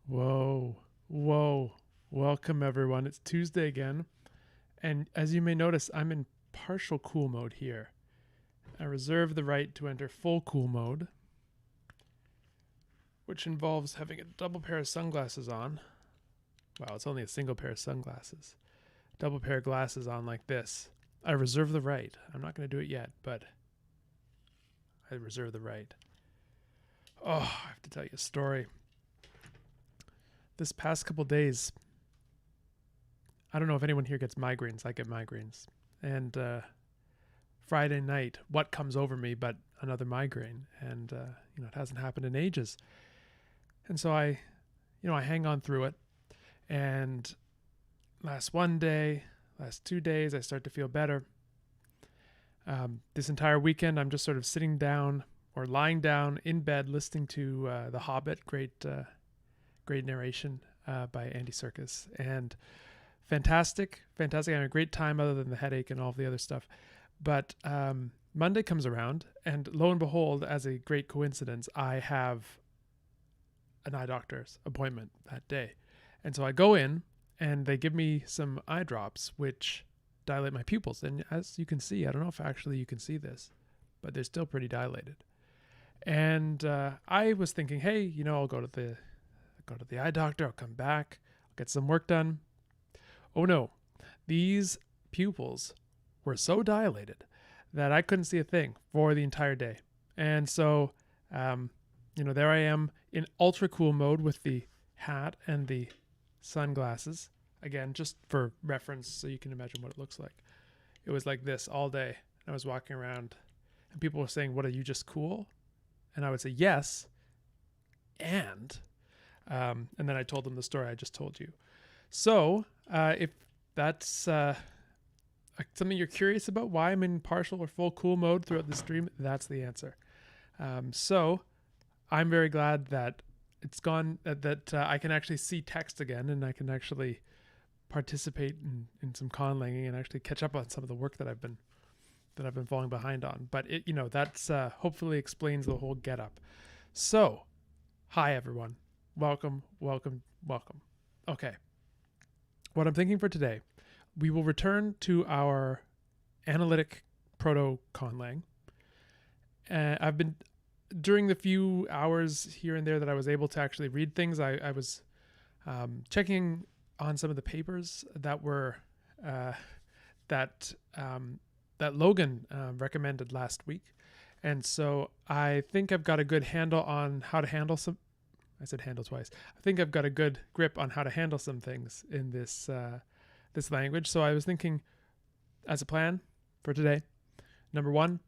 Whoa, whoa. Welcome, everyone. It's Tuesday again. And as you may notice, I'm in partial cool mode here. I reserve the right to enter full cool mode, which involves having a double pair of sunglasses on. Well, it's only a single pair of sunglasses. Double pair of glasses on like this. I reserve the right. I'm not going to do it yet, but I reserve the right. Oh, I have to tell you a story. This past couple days, I don't know if anyone here gets migraines. I get migraines. And Friday night, what comes over me but another migraine? And, it hasn't happened in ages. And so I hang on through it. And last 2 days, I start to feel better. This entire weekend, I'm just sort of sitting down or lying down in bed listening to The Hobbit, great narration by Andy Serkis, and fantastic. I had a great time other than the headache and all of the other stuff. But Monday comes around, and lo and behold, as a great coincidence, I have an eye doctor's appointment that day. And so I go in, and they give me some eye drops, which dilate my pupils. And as you can see, I don't know if actually you can see this, but they're still pretty dilated. And I was thinking, hey, I'll go to the eye doctor, I'll come back, I'll get some work done. Oh no, these pupils were so dilated that I couldn't see a thing for the entire day. And so, there I am in ultra cool mode with the hat and the sunglasses. Again, just for reference, so you can imagine what it looks like. It was like this all day. I was walking around and people were saying, "What, are you just cool?" And I would say, "Yes." And then I told them the story I just told you. So if that's something you're curious about, why I'm in partial or full cool mode throughout the stream, that's the answer. So I'm very glad that it's gone, that I can actually see text again, and I can actually participate in some conlanging and actually catch up on some of the work that I've been falling behind on. But that's hopefully explains the whole get up. So, hi everyone. Welcome. Okay. What I'm thinking for today, we will return to our analytic proto-Conlang. I've been, during the few hours here and there that I was able to actually read things, I was checking on some of the papers that were, that Logan recommended last week. And so I think I've got a good handle on how to handle some, I said handle twice. I think I've got a good grip on how to handle some things in this this language. So I was thinking, as a plan for today, number 1,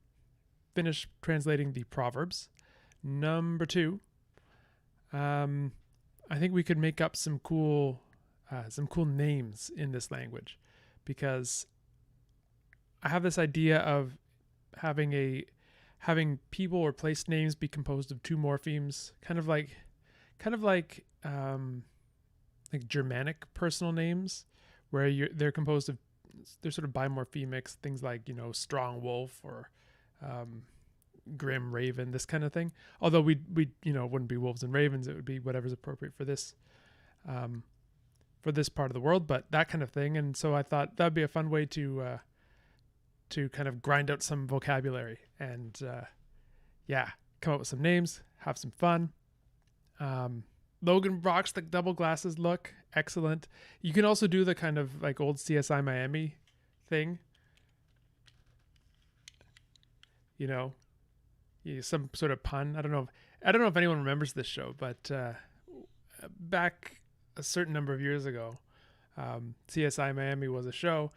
finish translating the Proverbs. Number 2, I think we could make up some cool names in this language, because I have this idea of having people or place names be composed of 2 morphemes, kind of like Germanic personal names, where they're composed of, they're sort of bimorphemics, things like strong wolf or grim raven, this kind of thing. Although we wouldn't be wolves and ravens, it would be whatever's appropriate for this part of the world, but that kind of thing. And so I thought that'd be a fun way to kind of grind out some vocabulary and come up with some names, have some fun. Logan rocks the double glasses look. Excellent. You can also do the kind of like old CSI Miami thing. Some sort of pun. I don't know if anyone remembers this show, but back a certain number of years ago, CSI Miami was a show,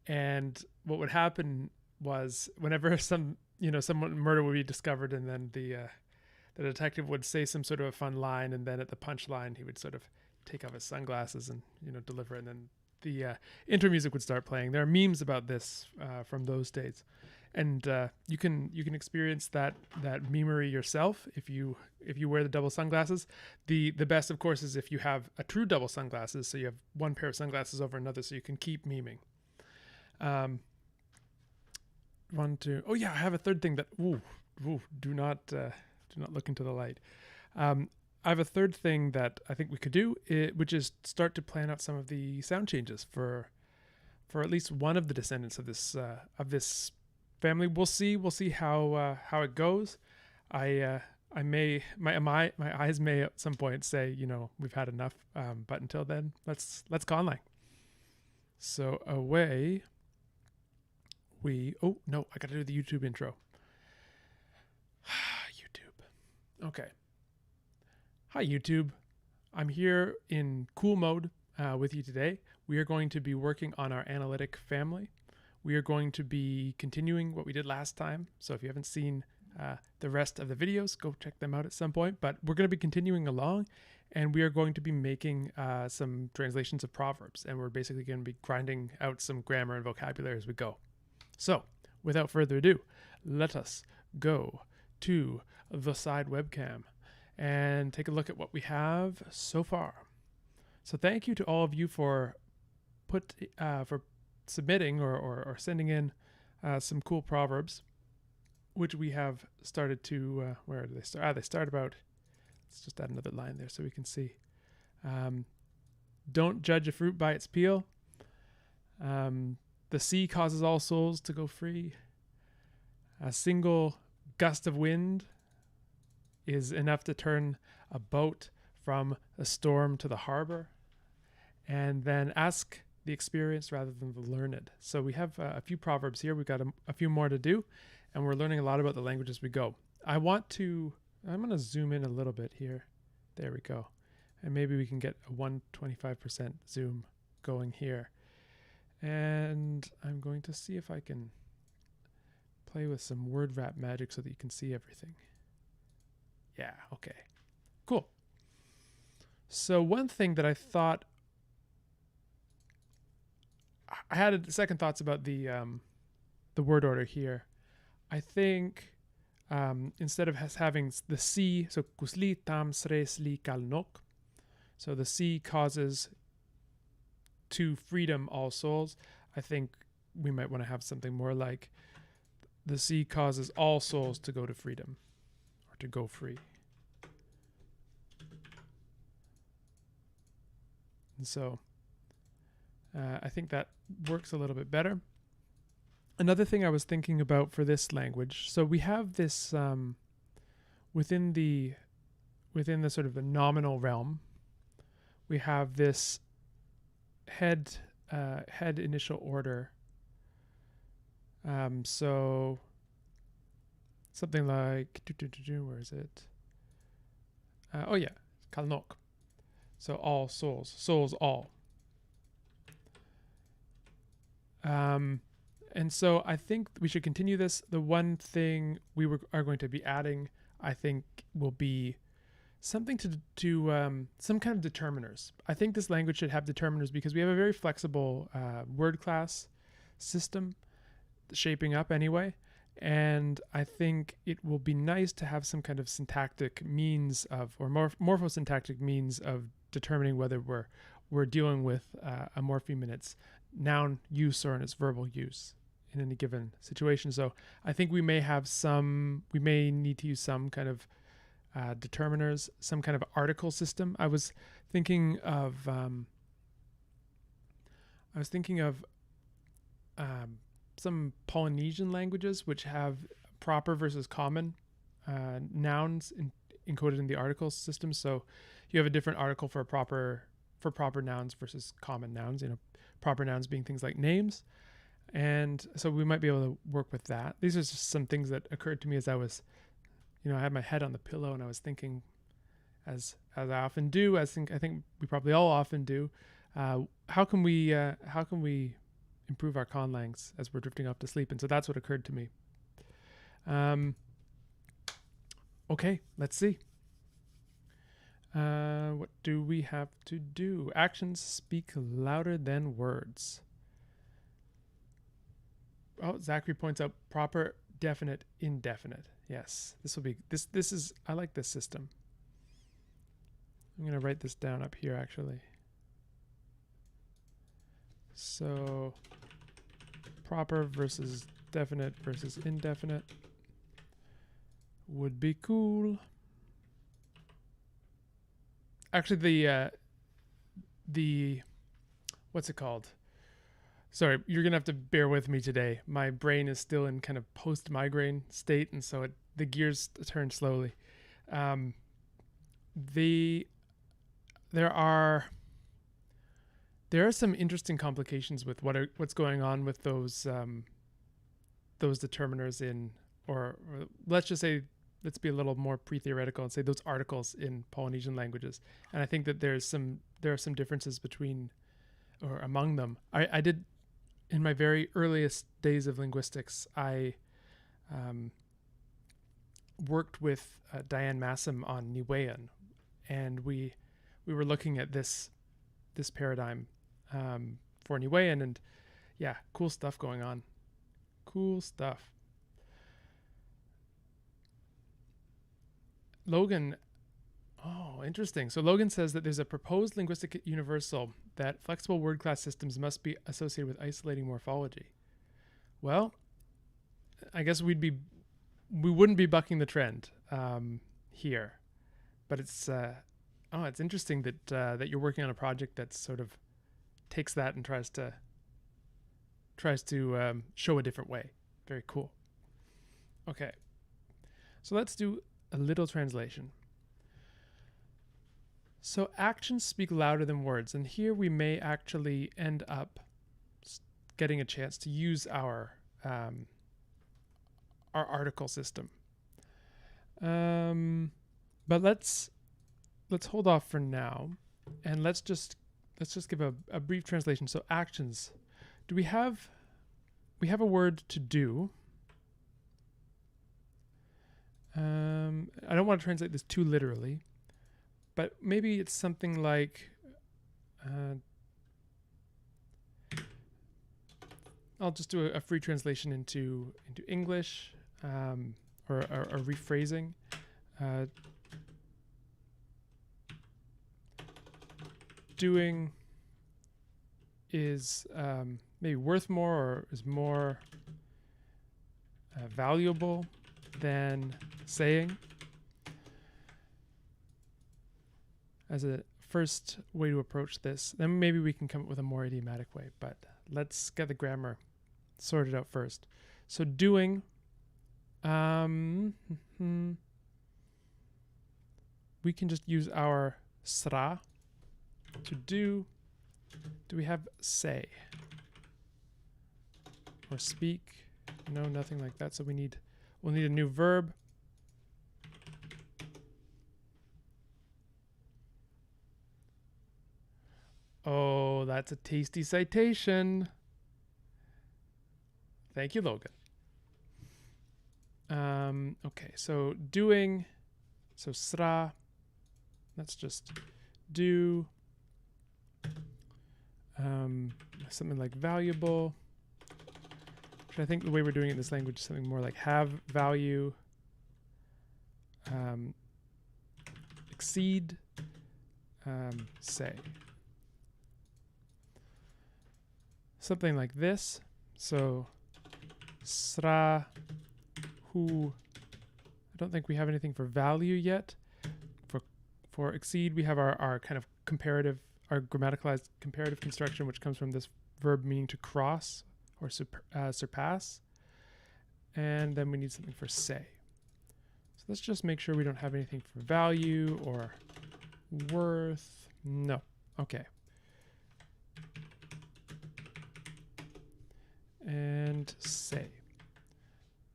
and what would happen was whenever some murder would be discovered, and then the detective would say some sort of a fun line, and then at the punchline he would sort of take off his sunglasses and deliver it, and then the intro music would start playing. There are memes about this from those days, and you can experience that memery yourself if you wear the double sunglasses. The best, of course, is if you have a true double sunglasses, so you have one pair of sunglasses over another, so you can keep memeing. Oh yeah, I have a third thing that do not look into the light. I have a third thing that I think we could do, which is start to plan out some of the sound changes for at least one of the descendants of this family. We'll see how it goes. My eyes may at some point say, we've had enough. But until then, let's Conlang. So away we. Oh no, I got to do the YouTube intro. YouTube. Okay. Hi YouTube. I'm here in cool mode with you today. We are going to be working on our analytic family. We are going to be continuing what we did last time. So if you haven't seen the rest of the videos, go check them out at some point. But we're going to be continuing along, and we are going to be making some translations of proverbs. And we're basically going to be grinding out some grammar and vocabulary as we go. So without further ado, let us go to the side webcam and take a look at what we have so far. So thank you to all of you for submitting or sending in some cool proverbs, which we have started to, where do they start? They start about, let's just add another line there so we can see. Don't judge a fruit by its peel. The sea causes all souls to go free. A single gust of wind is enough to turn a boat from a storm to the harbor. And then ask the experienced rather than the learned. So we have a few proverbs here. We've got a few more to do, and we're learning a lot about the language as we go. I'm going to zoom in a little bit here. There we go. And maybe we can get a 125% zoom going here. And I'm going to see if I can play with some word wrap magic so that you can see everything. Yeah, okay. Cool. So one thing that I thought, I had second thoughts about the word order here. I think instead of having the sea, so kusli tam sre sli kalnok, so the sea causes to freedom all souls. I think we might want to have something more like the sea causes all souls to go to freedom or to go free. And so I think that works a little bit better. Another thing I was thinking about for this language, so we have this within the sort of the nominal realm, we have this head initial order. So something like where is it? Oh yeah, kalnok. So all souls all. And so I think we should continue this. The one thing we are going to be adding, I think, will be something to some kind of determiners. I think this language should have determiners because we have a very flexible word class system shaping up anyway. And I think it will be nice to have some kind of syntactic means of, or morphosyntactic means of determining whether we're dealing with a morpheme in its noun use or in its verbal use in any given situation. So I think we may need to use some kind of determiners, some kind of article system. I was thinking of some Polynesian languages which have proper versus common nouns encoded in the article system. So you have a different article for proper nouns versus common nouns. Proper nouns being things like names. And so we might be able to work with that. These are just some things that occurred to me as I was, I had my head on the pillow and I was thinking, as I often do, I think we probably all often do, how can we improve our conlangs as we're drifting off to sleep? And so that's what occurred to me. Okay, let's see. What do we have to do? Actions speak louder than words. Oh, Zachary points out proper, definite, indefinite. Yes, this will be, this is, I like this system. I'm going to write this down up here actually. So proper versus definite versus indefinite would be cool. actually the what's it called? Sorry, you're gonna have to bear with me today. My brain is still in kind of post-migraine state, and so the gears turn slowly. Um, there are some interesting complications with what's going on with those determiners in, or let's just say, let's be a little more pre-theoretical and say those articles in Polynesian languages. And I think that there are some differences between or among them. I did, in my very earliest days of linguistics, I worked with Diane Massam on Niuean, and we were looking at this paradigm for Niuean, and yeah, cool stuff going on. Cool stuff. Logan, oh, interesting. So Logan says that there's a proposed linguistic universal that flexible word class systems must be associated with isolating morphology. Well, I guess we wouldn't be bucking the trend here, but it's it's interesting that you're working on a project that sort of takes that and tries to show a different way. Very cool. Okay, so let's do a little translation. So actions speak louder than words, and here we may actually end up getting a chance to use our article system. But let's hold off for now, and let's just give a brief translation. So actions. Do we have a word to do? I don't want to translate this too literally, but maybe it's something like I'll just do a free translation into English, or a rephrasing. Doing is maybe worth more, or is more valuable than saying, as a first way to approach this. Then maybe we can come up with a more idiomatic way, but let's get the grammar sorted out first. So doing, we can just use our sra to do. Do we have say or speak? No, nothing like that. So we'll need a new verb. Oh, that's a tasty citation. Thank you, Logan. Okay, so doing, so sra, let's just do something like valuable, which I think the way we're doing it in this language is something more like have value, exceed, say. Something like this. So sra hu. I don't think we have anything for value yet. For exceed, we have our kind of comparative, our grammaticalized comparative construction, which comes from this verb meaning to cross or surpass. And then we need something for say. So let's just make sure we don't have anything for value or worth. No. Okay. And say.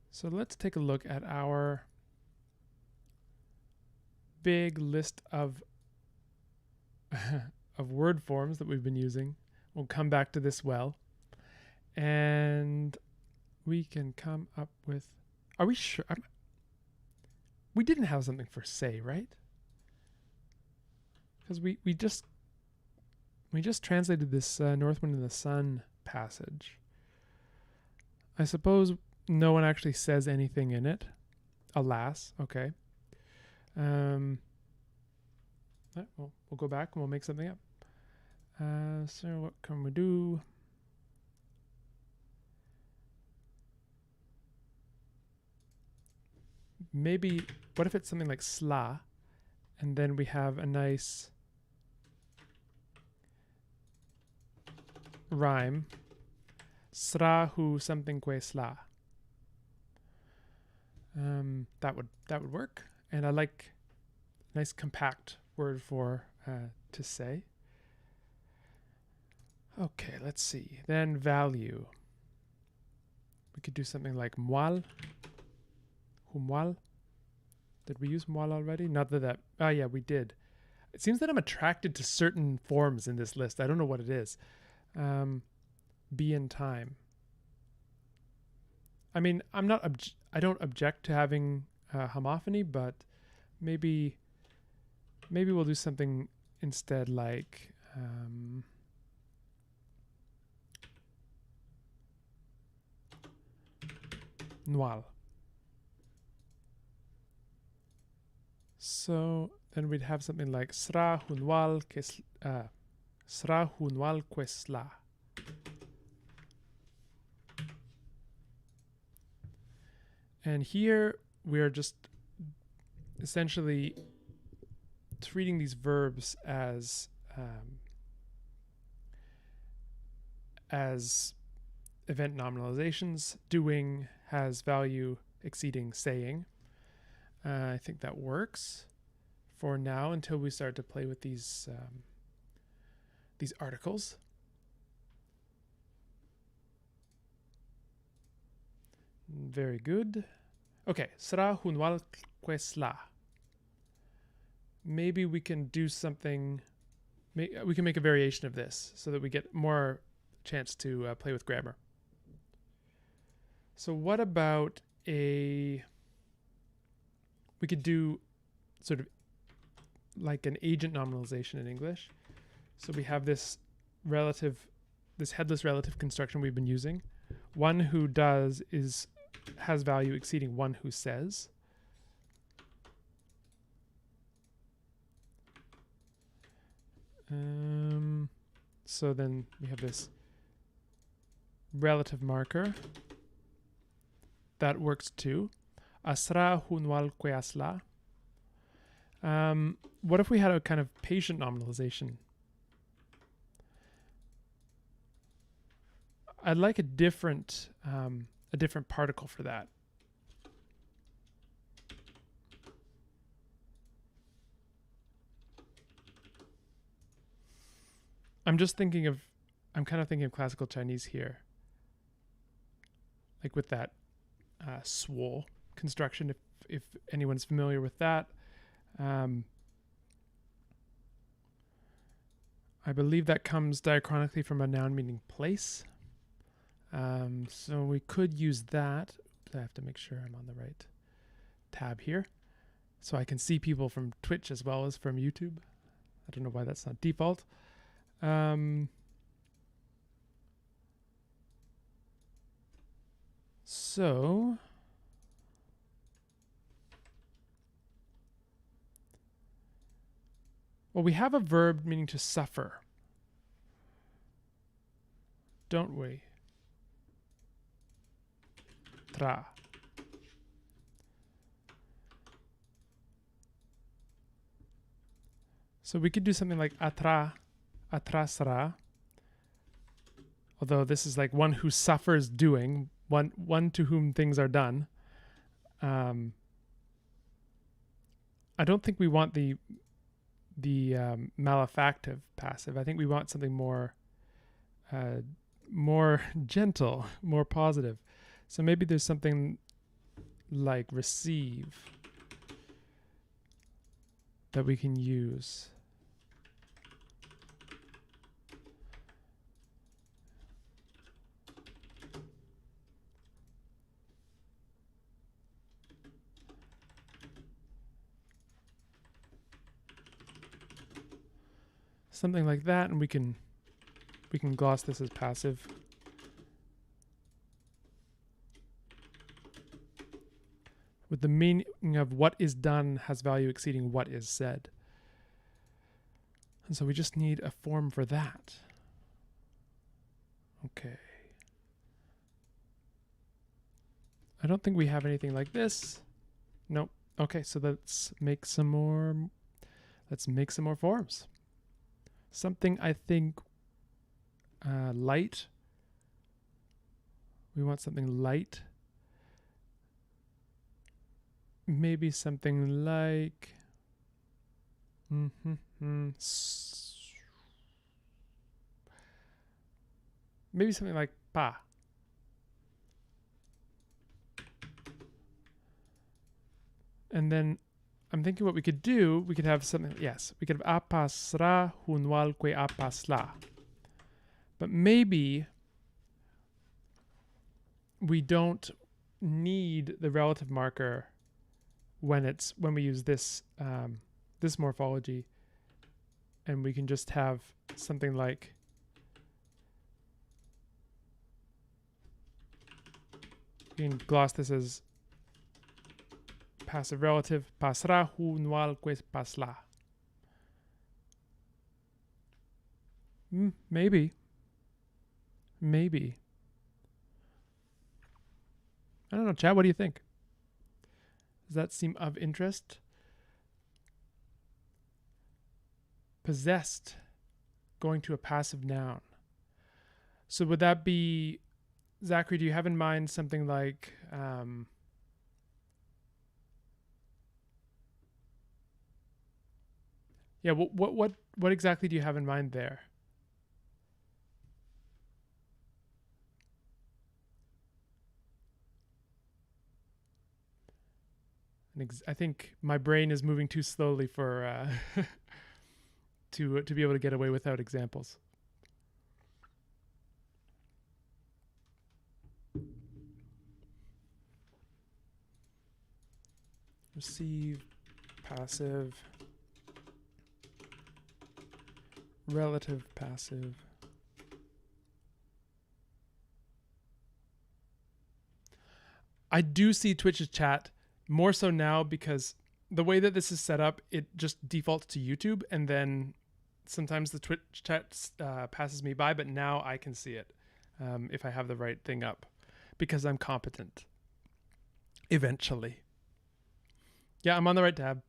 So let's take a look at our big list of word forms that we've been using. We'll come back to this and we can come up with, are we sure? We didn't have something for say, right? Because we just translated this North Wind in the Sun passage. I suppose no one actually says anything in it. Alas, okay. We'll go back and we'll make something up. So what can we do? Maybe, what if it's something like sla, and then we have a nice rhyme. Sra hu something que sla. That would work. And I like nice compact word for to say. Okay, let's see. Then value. We could do something like moal. Humoal. Did we use moal already? Not that. Oh yeah, we did. It seems that I'm attracted to certain forms in this list. I don't know what it is. Be in time. I mean, I don't object to having homophony, but maybe we'll do something instead like noal. So then we'd have something like sra hunwal quesla. And here we're just essentially treating these verbs as event nominalizations. Doing has value exceeding saying. I think that works for now until we start to play with these articles. Very good. Okay, sra hunwal quesla. Maybe we can do something. We can make a variation of this so that we get more chance to play with grammar. So what about we could do sort of like an agent nominalization in English. So we have this headless relative construction we've been using. One who does has value exceeding one who says. So then we have this relative marker. That works too. Asra hunwal que asla. What if we had a kind of patient nominalization? I'd like a different particle for that. I'm kind of thinking of classical Chinese here. Like with that swole construction, if anyone's familiar with that. I believe that comes diachronically from a noun meaning place. So we could use that. I have to make sure I'm on the right tab here so I can see people from Twitch as well as from YouTube. I don't know why that's not default. So well, we have a verb meaning to suffer, don't we? Tra. So we could do something like atrasra, although this is like one who suffers doing, one to whom things are done. I don't think we want the malefactive passive. I think we want something more gentle, more positive. So maybe there's something like receive that we can use. Something like that, and we can gloss this as passive. With the meaning of what is done has value exceeding what is said. And so we just need a form for that. Okay. I don't think we have anything like this. Nope. Okay, so let's make some more forms. Something I think light. We want something light. Maybe something like maybe something like pa. And then I'm thinking what we could do, we could have something, yes, we could have apasra hunwalque apasla. But maybe we don't need the relative marker when we use this this morphology, and we can just have something like we can gloss this as passive relative pasra hunwalque pasla. Maybe. I don't know, Chad, what do you think? Does that seem of interest? Possessed, going to a passive noun. So would that be, Zachary, do you have in mind something like, yeah, what exactly do you have in mind there? I think my brain is moving too slowly for to be able to get away without examples. Receive, passive, relative passive. I do see Twitch's chat more so now because the way that this is set up, it just defaults to YouTube, and then sometimes the Twitch chat passes me by, but now I can see it if I have the right thing up because I'm competent. Eventually. Yeah, I'm on the right tab.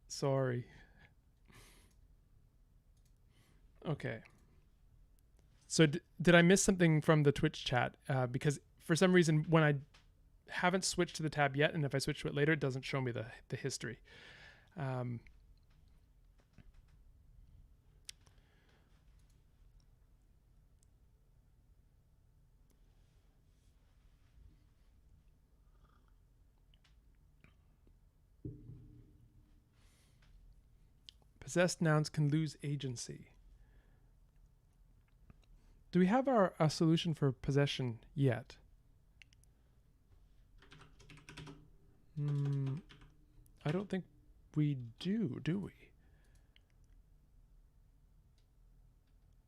Sorry. Okay. So did I miss something from the Twitch chat? Because for some reason, when I haven't switched to the tab yet, and if I switch to it later, it doesn't show me the history. Possessed nouns can lose agency. Do we have a solution for possession yet? I don't think we do we?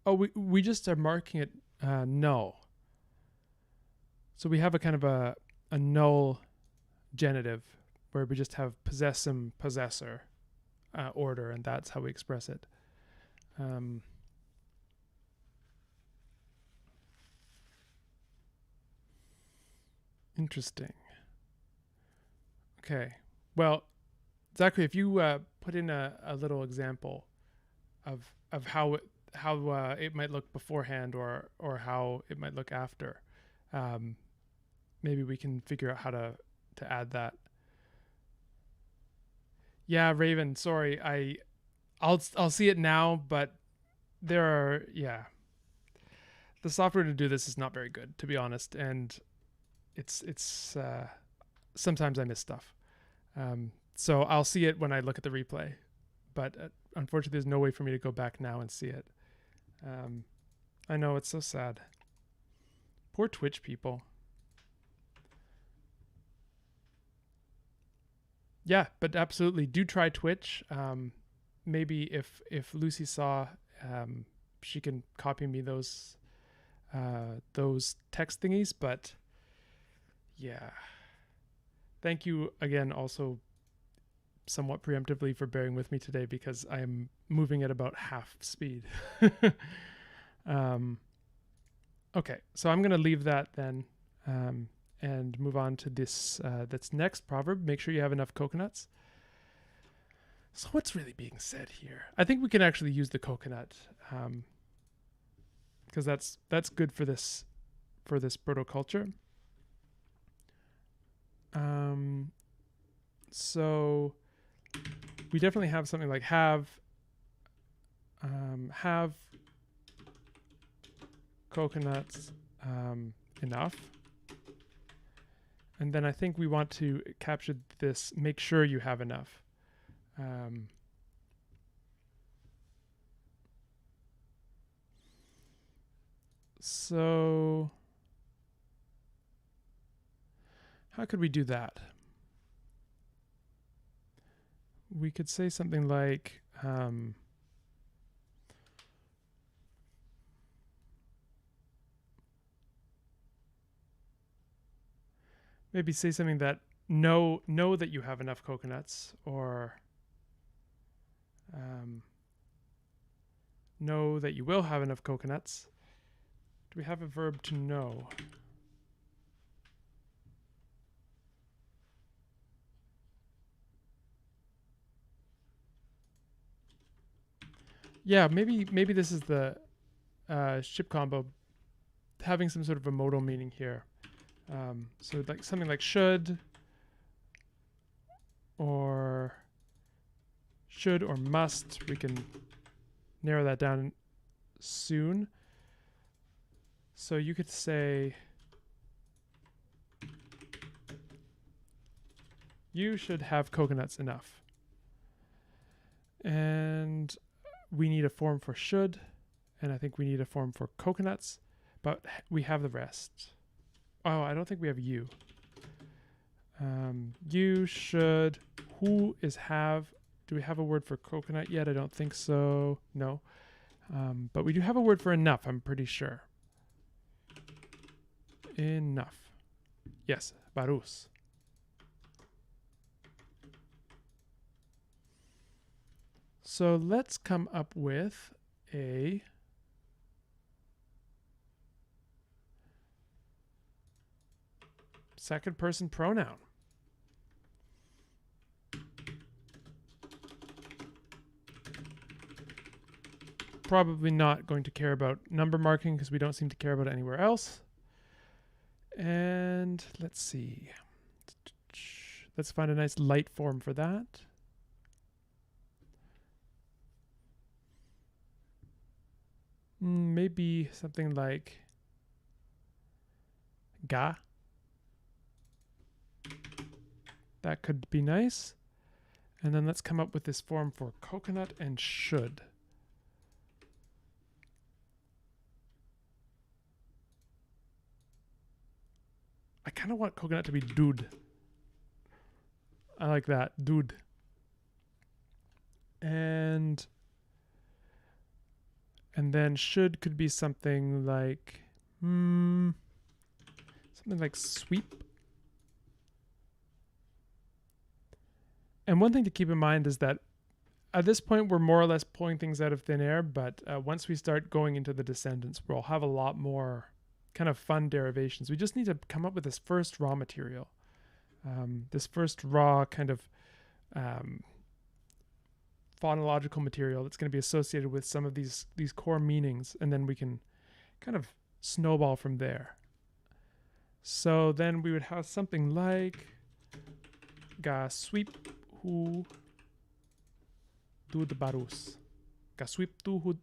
Oh, we just are marking it null. So we have a kind of a null genitive where we just have possessum, possessor order, and that's how we express it. Interesting. Okay. Well, Zachary, if you put in a little example of how it might look beforehand or how it might look after, maybe we can figure out how to add that. Yeah, Raven. Sorry, I'll see it now, but there are the software to do this is not very good, to be honest, and it's sometimes I miss stuff. So I'll see it when I look at the replay, but unfortunately, there's no way for me to go back now and see it. I know, it's so sad. Poor Twitch people. Yeah, but absolutely do try Twitch. Maybe if Lucy saw, she can copy me those text thingies. But yeah, thank you again. Also, somewhat preemptively for bearing with me today because I am moving at about half speed. Okay, so I'm gonna leave that then. And move on to this that's next proverb. Make sure you have enough coconuts. So what's really being said here? I think we can actually use the coconut, because that's good for this proto-culture. So we definitely have something like have coconuts enough. And then I think we want to capture this, make sure you have enough. So how could we do that? We could say something like, maybe say something that know that you have enough coconuts, or know that you will have enough coconuts. Do we have a verb to know? Yeah, maybe this is the ship combo having some sort of a modal meaning here. So like something like should or must. We can narrow that down soon. So you could say, you should have coconuts enough. And we need a form for should, and I think we need a form for coconuts, but we have the rest. Oh, I don't think we have you. You should, who is have. Do we have a word for coconut yet? I don't think so. No. But we do have a word for enough, I'm pretty sure. Enough. Yes, barus. So let's come up with a second person pronoun. Probably not going to care about number marking because we don't seem to care about it anywhere else. And let's see. Let's find a nice light form for that. Maybe something like ga. That could be nice. And then let's come up with this form for coconut and should. I kind of want coconut to be dude. I like that, dude. And then should could be something like sweep. And one thing to keep in mind is that at this point we're more or less pulling things out of thin air, but once we start going into the descendants, we'll have a lot more kind of fun derivations. We just need to come up with this first raw material, this first raw kind of phonological material that's going to be associated with some of these core meanings, and then we can kind of snowball from there. So then we would have something like ga sweep hu dud barus. Ga sweep hu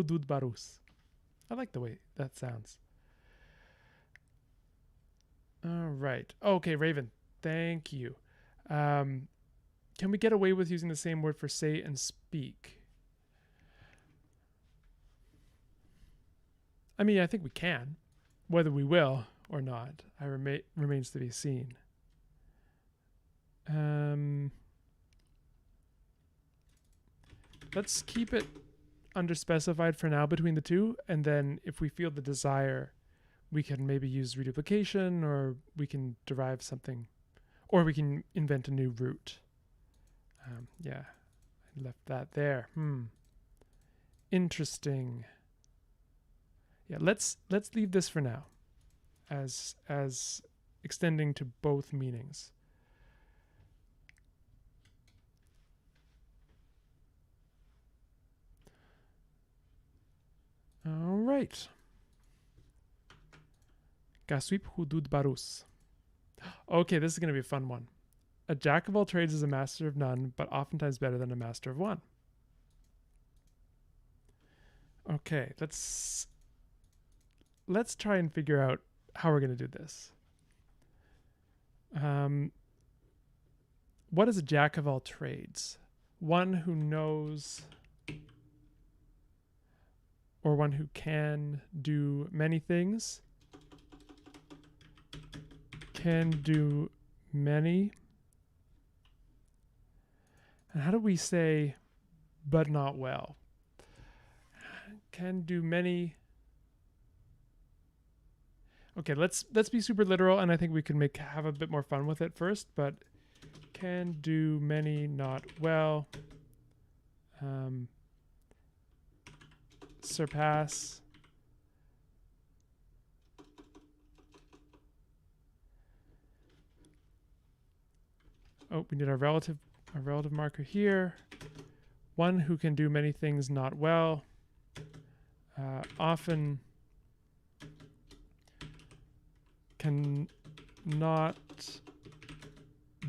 dud barus. I like the way that sounds. All right. Okay, Raven. Thank you. Can we get away with using the same word for say and speak? I mean, I think we can. Whether we will or not, remains to be seen. Let's keep it underspecified for now between the two, and then if we feel the desire, we can maybe use reduplication, or we can derive something, or we can invent a new root. Yeah, I left that there. Interesting. Yeah, let's leave this for now as extending to both meanings. right. Gaswip hudud barus. Okay, this is going to be a fun one. A jack of all trades is a master of none, but oftentimes better than a master of one. Okay, let's try and figure out how we're going to do this. What is a jack of all trades? One who knows, or one who can do many things. Can do many. And how do we say but not well? Can do many. Okay, let's be super literal, and I think we can have a bit more fun with it first, but can do many not well. Surpass. Oh, we need our relative marker here. One who can do many things not well. Often can not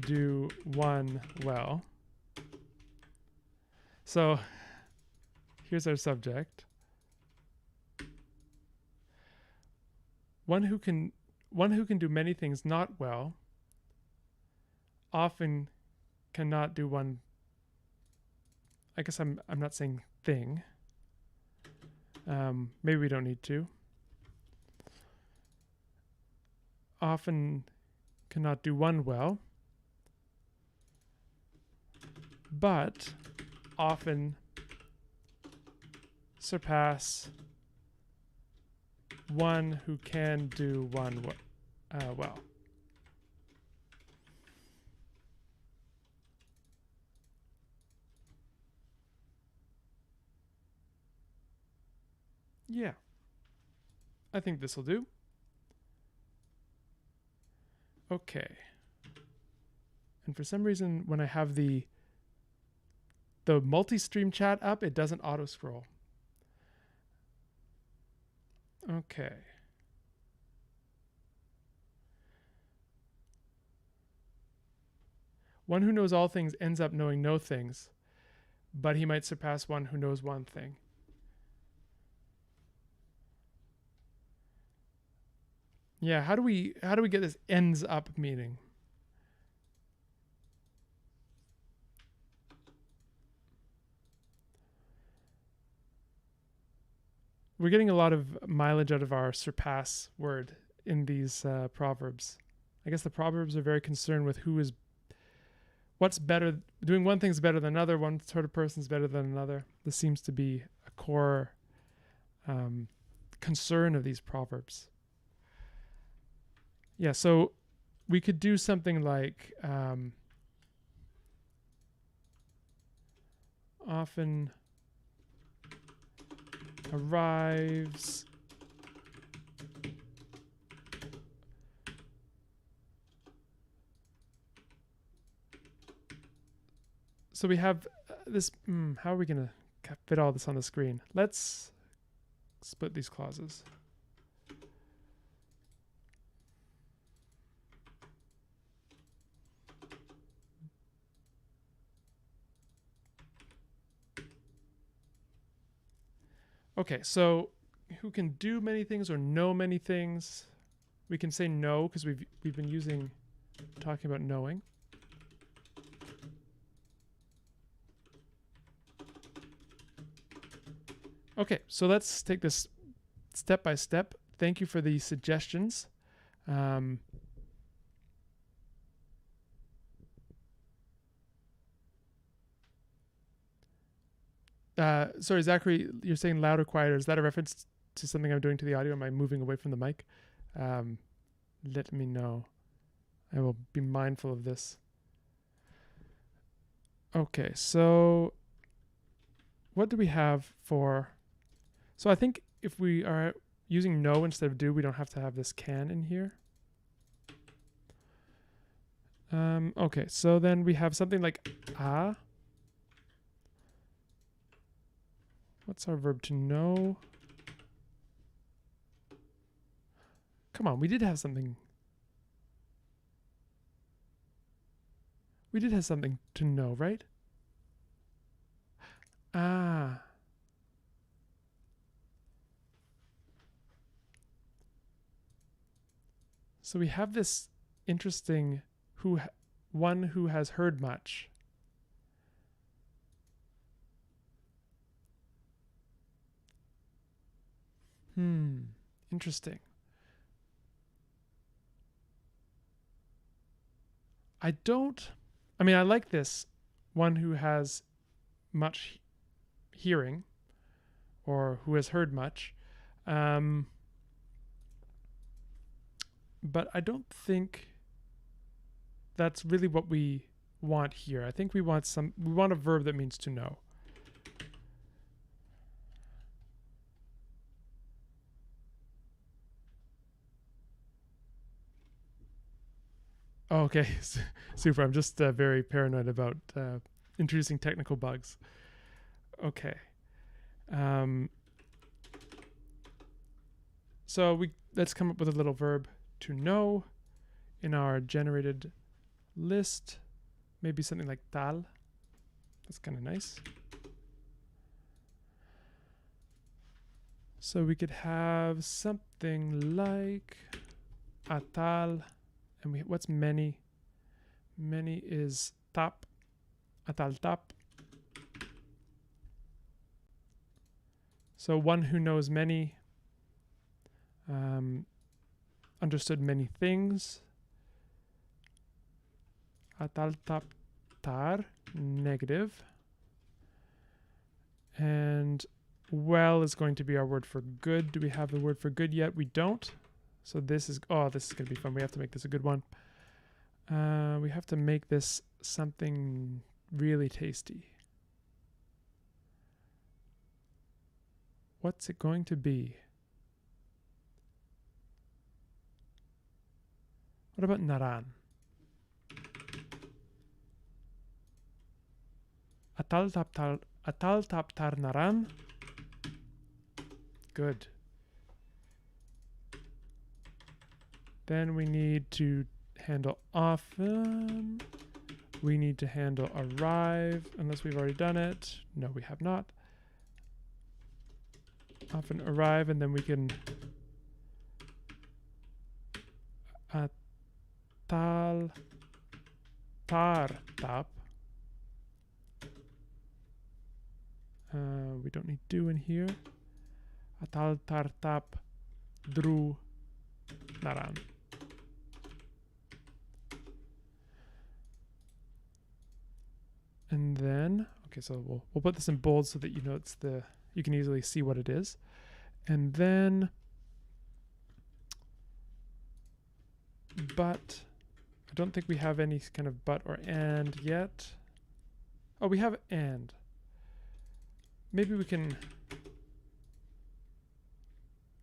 do one well. So here's our subject. One who can do many things not well often cannot do one. I guess I'm not saying thing. Maybe we don't need to. Often cannot do one well, but often surpass one who can do one well. Yeah, I think this will do. Okay. And for some reason, when I have the multi-stream chat up, it doesn't auto-scroll. Okay. One who knows all things ends up knowing no things, but he might surpass one who knows one thing. Yeah, how do we get this ends up meaning? We're getting a lot of mileage out of our surpass word in these proverbs. I guess the proverbs are very concerned with what's better. Doing one thing's better than another. One sort of person's better than another. This seems to be a core concern of these proverbs. Yeah, so we could do something like often arrives so we have this. How are we going to fit all this on the screen? Let's split these clauses. Okay, so who can do many things or know many things? We can say know because we've been talking about knowing. Okay, so let's take this step by step. Thank you for the suggestions. Sorry, Zachary, you're saying loud or quieter. Is that a reference to something I'm doing to the audio? Am I moving away from the mic? Let me know. I will be mindful of this. Okay, so what do we have for... So I think if we are using no instead of do, we don't have to have this can in here. Okay, so then we have something like ah. What's our verb to know? Come on, we did have something. We did have something to know, right? Ah. So we have this interesting one who has heard much. Interesting. I mean, I like this one who has much hearing or who has heard much. But I don't think that's really what we want here. I think we want a verb that means to know. Oh, okay, super. I'm just very paranoid about introducing technical bugs. Okay. So let's come up with a little verb to know in our generated list. Maybe something like tal. That's kind of nice. So we could have something like atal. And what's many? Many is tap. Atal tap. So one who knows many, understood many things. Atal tap tar, negative. And well is going to be our word for good. Do we have the word for good yet? We don't. So this is going to be fun. We have to make this a good one. We have to make this something really tasty. What's it going to be? What about naran? Atal tap tar naran. Good. Then we need to handle often. We need to handle arrive, unless we've already done it. No, we have not. Often arrive, and then we can atal tar tap. We don't need do in here. Atal tar tap dru naran. And then, okay, so we'll put this in bold so that you know you can easily see what it is. And then, but, I don't think we have any kind of but or and yet. Oh, we have and. Maybe we can,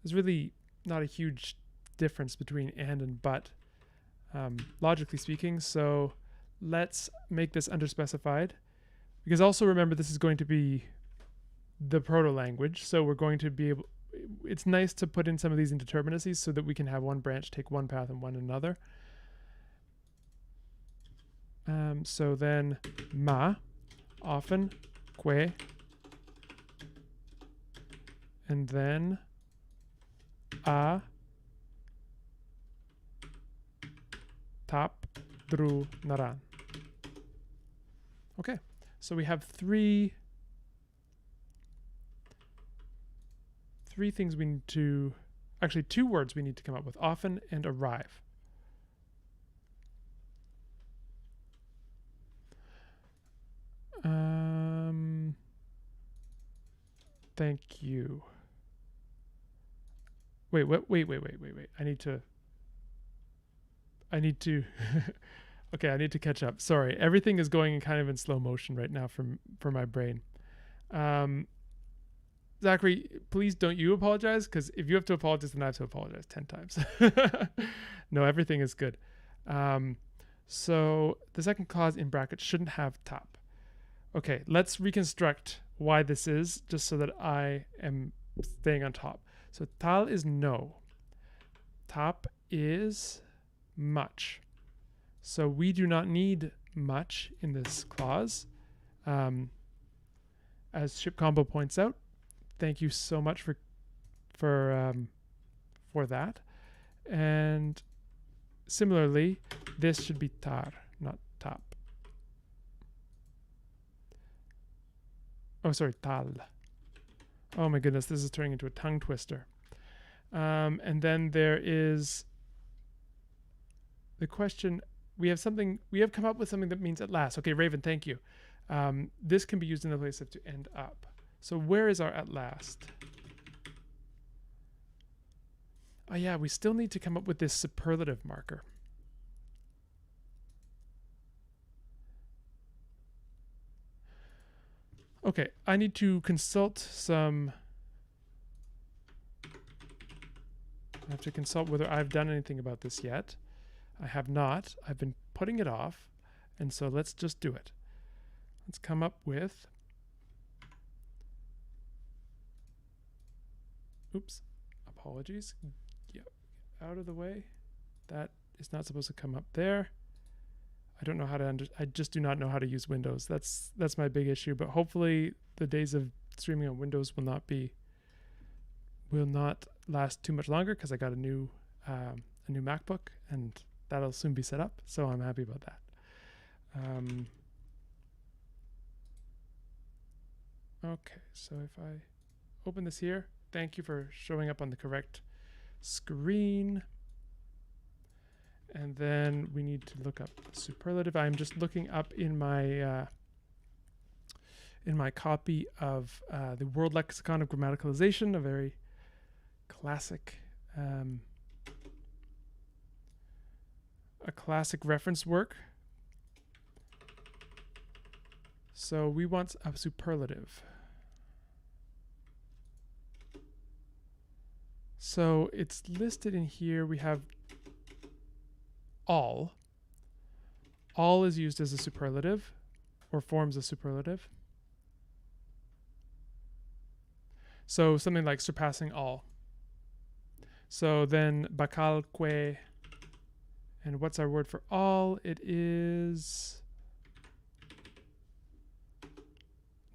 there's really not a huge difference between and but, logically speaking. So let's make this underspecified, because also remember this is going to be the proto-language, so we're going to be able, it's nice to put in some of these indeterminacies so that we can have one branch take one path and one another. So then ma, often, que, and then a, tap, dru, naran. Okay, so we have three things we need to, actually 2 words we need to come up with, often and arrive. Thank you. Wait. I need to okay, I need to catch up. Sorry, everything is going kind of in slow motion right now for my brain. Zachary, please don't you apologize, because if you have to apologize, then I have to apologize 10 times. No, everything is good. So the second clause in brackets shouldn't have tap. Okay, let's reconstruct why this is, just so that I am staying on top. So tal is no. Tap is much. So we do not need much in this clause. As Ship Combo points out, thank you so much for that. And similarly, this should be tar, not tap. Oh, sorry, tal. Oh my goodness, this is turning into a tongue twister. And then there is the question. We have come up with something that means at last. Okay, Raven, thank you. This can be used in the place of to end up. So where is our at last? Oh yeah, we still need to come up with this superlative marker. Okay, I need to consult some... I have to consult whether I've done anything about this yet. I have not. I've been putting it off. And so let's just do it. Let's come up with... Oops. Apologies. Get out of the way. That is not supposed to come up there. I don't know how to I just do not know how to use Windows. That's my big issue, but hopefully the days of streaming on Windows will not last too much longer, because I got a new MacBook and that'll soon be set up, so I'm happy about that. Okay, so if I open this here, thank you for showing up on the correct screen. And then we need to look up superlative. I'm just looking up in my copy of the World Lexicon of Grammaticalization, a very classic reference work. So we want a superlative. So it's listed in here. We have all. All is used as a superlative, or forms a superlative. So something like surpassing all. So then bakal que, and what's our word for all? It is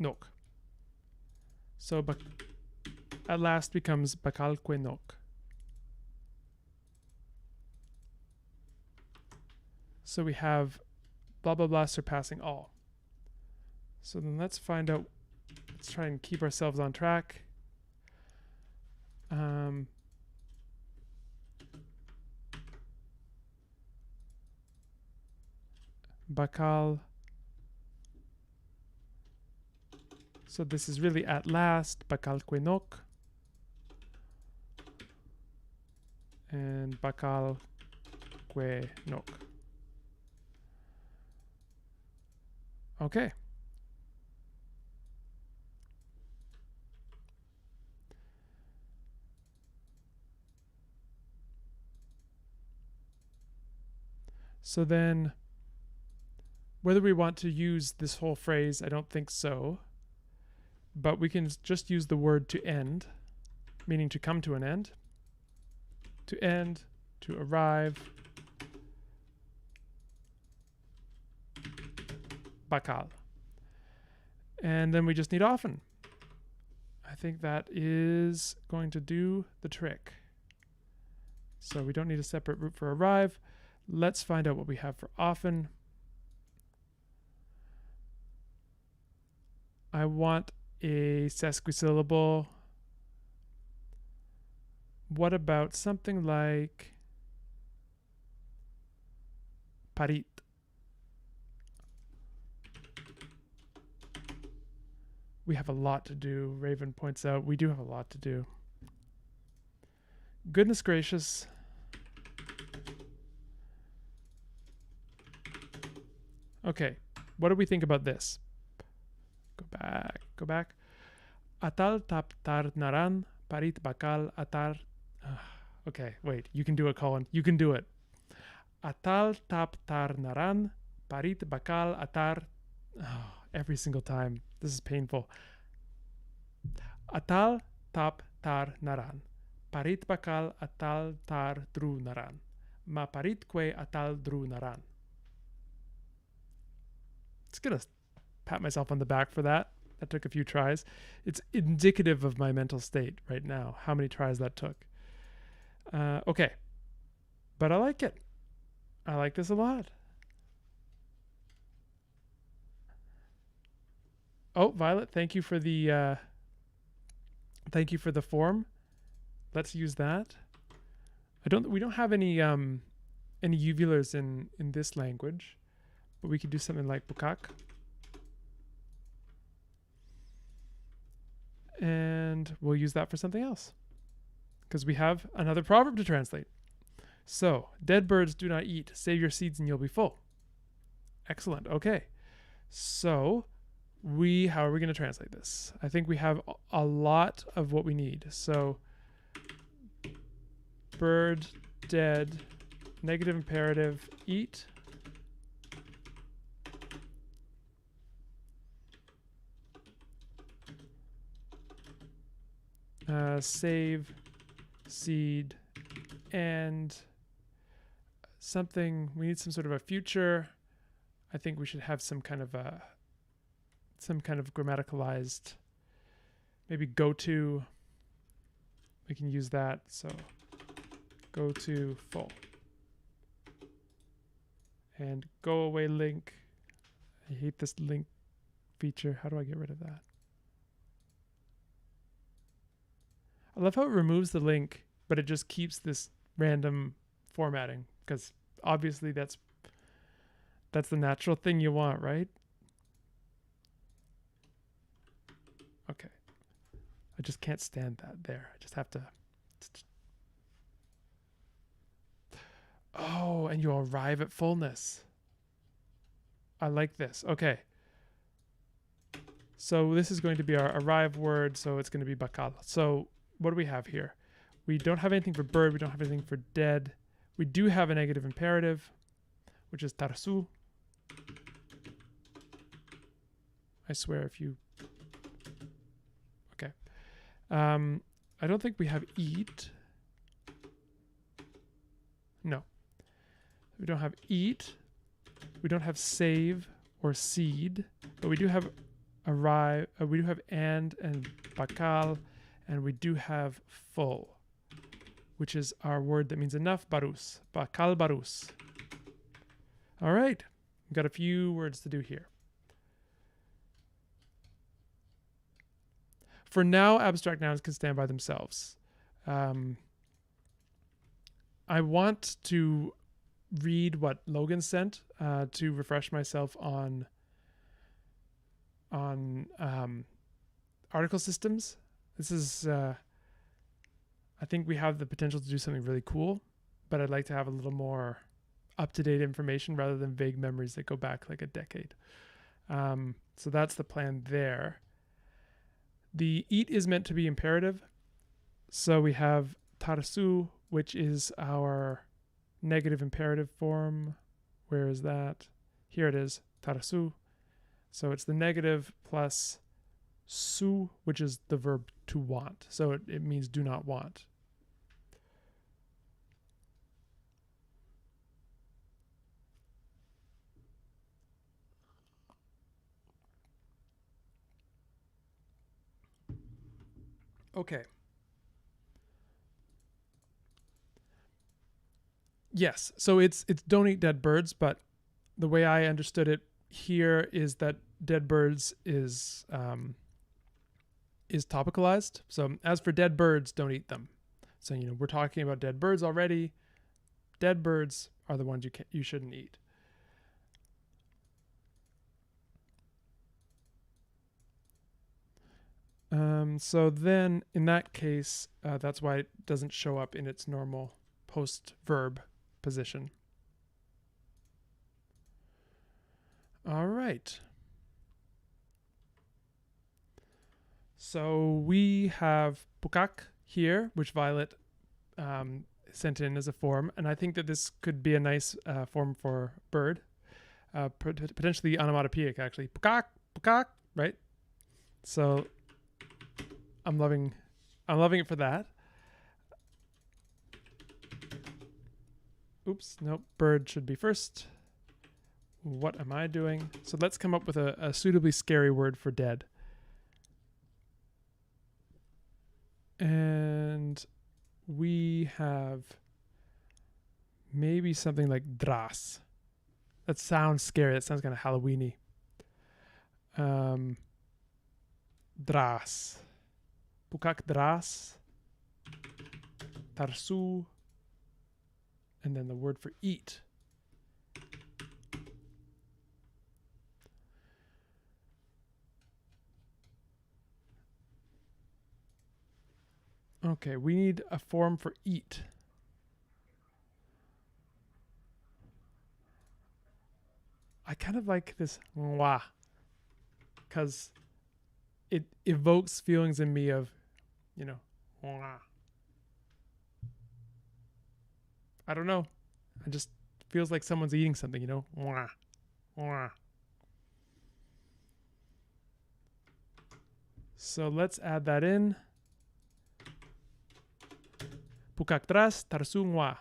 nok. So at last becomes bakal que nok. So we have blah, blah, blah, surpassing all. So then let's find out, let's try and keep ourselves on track. Bakal. So this is really at last, bakal que nok. And bakal que nok. Okay. So then, whether we want to use this whole phrase, I don't think so. But we can just use the word to end, meaning to come to an end. To end, to arrive. Bakal. And then we just need often. I think that is going to do the trick. So we don't need a separate root for arrive. Let's find out what we have for often. I want a sesquisyllable. What about something like parit? We have a lot to do. Raven points out we do have a lot to do. Goodness gracious. Okay, what do we think about this? Go back. Atal tap tar naran parit bakal atar. Okay, wait, you can do it, Colin. You can do it. Atal tap tar naran parit bakal atar. Every single time. This is painful. Atal tap tar naran parit bakal atal tar dru naran. Ma paritque atal dru naran. It's gonna pat myself on the back for that. That took a few tries. It's indicative of my mental state right now, how many tries that took. Okay. But I like it. I like this a lot. Oh, Violet, thank you for the form. Let's use that. We don't have any uvulars in this language, but we could do something like bukak. And we'll use that for something else, because we have another proverb to translate. So, dead birds do not eat. Save your seeds and you'll be full. Excellent. Okay. So, how are we going to translate this? I think we have a lot of what we need. So, bird, dead, negative imperative, eat. Save, seed, and something. We need some sort of a future. I think we should have some kind of grammaticalized, maybe go to. We can use that. So go to full. And go away link. I hate this link feature. How do I get rid of that? I love how it removes the link, but it just keeps this random formatting, because obviously that's the natural thing you want, right? Okay. I just can't stand that there. I just have to. Oh, and you arrive at fullness. I like this. Okay. So this is going to be our arrive word, so it's going to be bakal. So what do we have here? We don't have anything for bird. We don't have anything for dead. We do have a negative imperative, which is tarsu. I swear if you... Okay. I don't think we have eat. No. We don't have eat. We don't have save or seed. But we do have arrive. We do have and bakal. And we do have full, which is our word that means enough, barus. Bakal barus. All right. We've got a few words to do here. For now, abstract nouns can stand by themselves. I want to read what Logan sent to refresh myself on article systems. This is, I think we have the potential to do something really cool, but I'd like to have a little more up-to-date information rather than vague memories that go back like a decade. So that's the plan there. The eat is meant to be imperative. So we have tarasu, which is our negative imperative form. Where is that? Here it is, tarasu. So it's the negative plus su, which is the verb to want. So it means do not want. Okay. Yes, so it's don't eat dead birds, but the way I understood it here is that dead birds is topicalized. So as for dead birds, don't eat them. So we're talking about dead birds already. Dead birds are the ones you shouldn't eat. So then in that case, that's why it doesn't show up in its normal post-verb position. All right. So we have bukak here, which Violet sent in as a form, and I think that this could be a nice form for bird, potentially onomatopoeic actually. Bukak, bukak, right? So I'm loving it for that. Oops, nope, bird should be first. What am I doing? So let's come up with a suitably scary word for dead. And we have maybe something like dras. That sounds scary. That sounds kind of Halloween-y. Dras. Bukak dras. Tarsu. And then the word for eat. Okay, we need a form for eat. I kind of like this wa, because it evokes feelings in me of, you know, wah. I don't know. It just feels like someone's eating something, you know, wah, wah. So let's add that in. Pukaktras tarsungwa.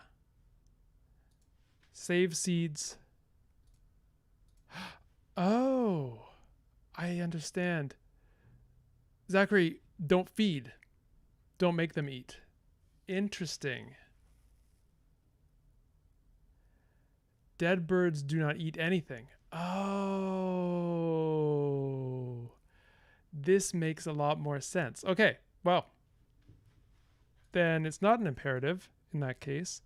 Save seeds. Oh, I understand. Zachary, don't feed. Don't make them eat. Interesting. Dead birds do not eat anything. Oh, this makes a lot more sense. Okay, well, then it's not an imperative in that case.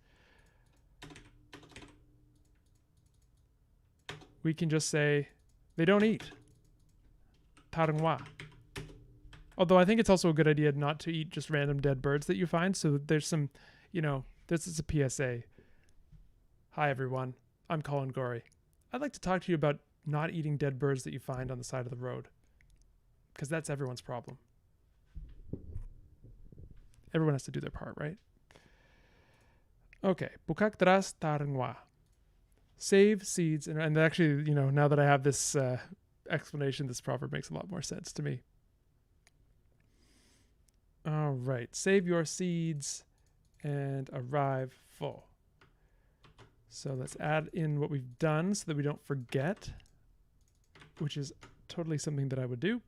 We can just say they don't eat. Tarngwa. Although I think it's also a good idea not to eat just random dead birds that you find. So there's some, you know, this is a PSA. Hi, everyone. I'm Colin Gorey. I'd like to talk to you about not eating dead birds that you find on the side of the road. Because that's everyone's problem. Everyone has to do their part, right? Okay. Bukaktras tarngwa. Save seeds. And actually, you know, now that I have this explanation, this proverb makes a lot more sense to me. All right. Save your seeds and arrive full. So let's add in what we've done so that we don't forget, which is totally something that I would do.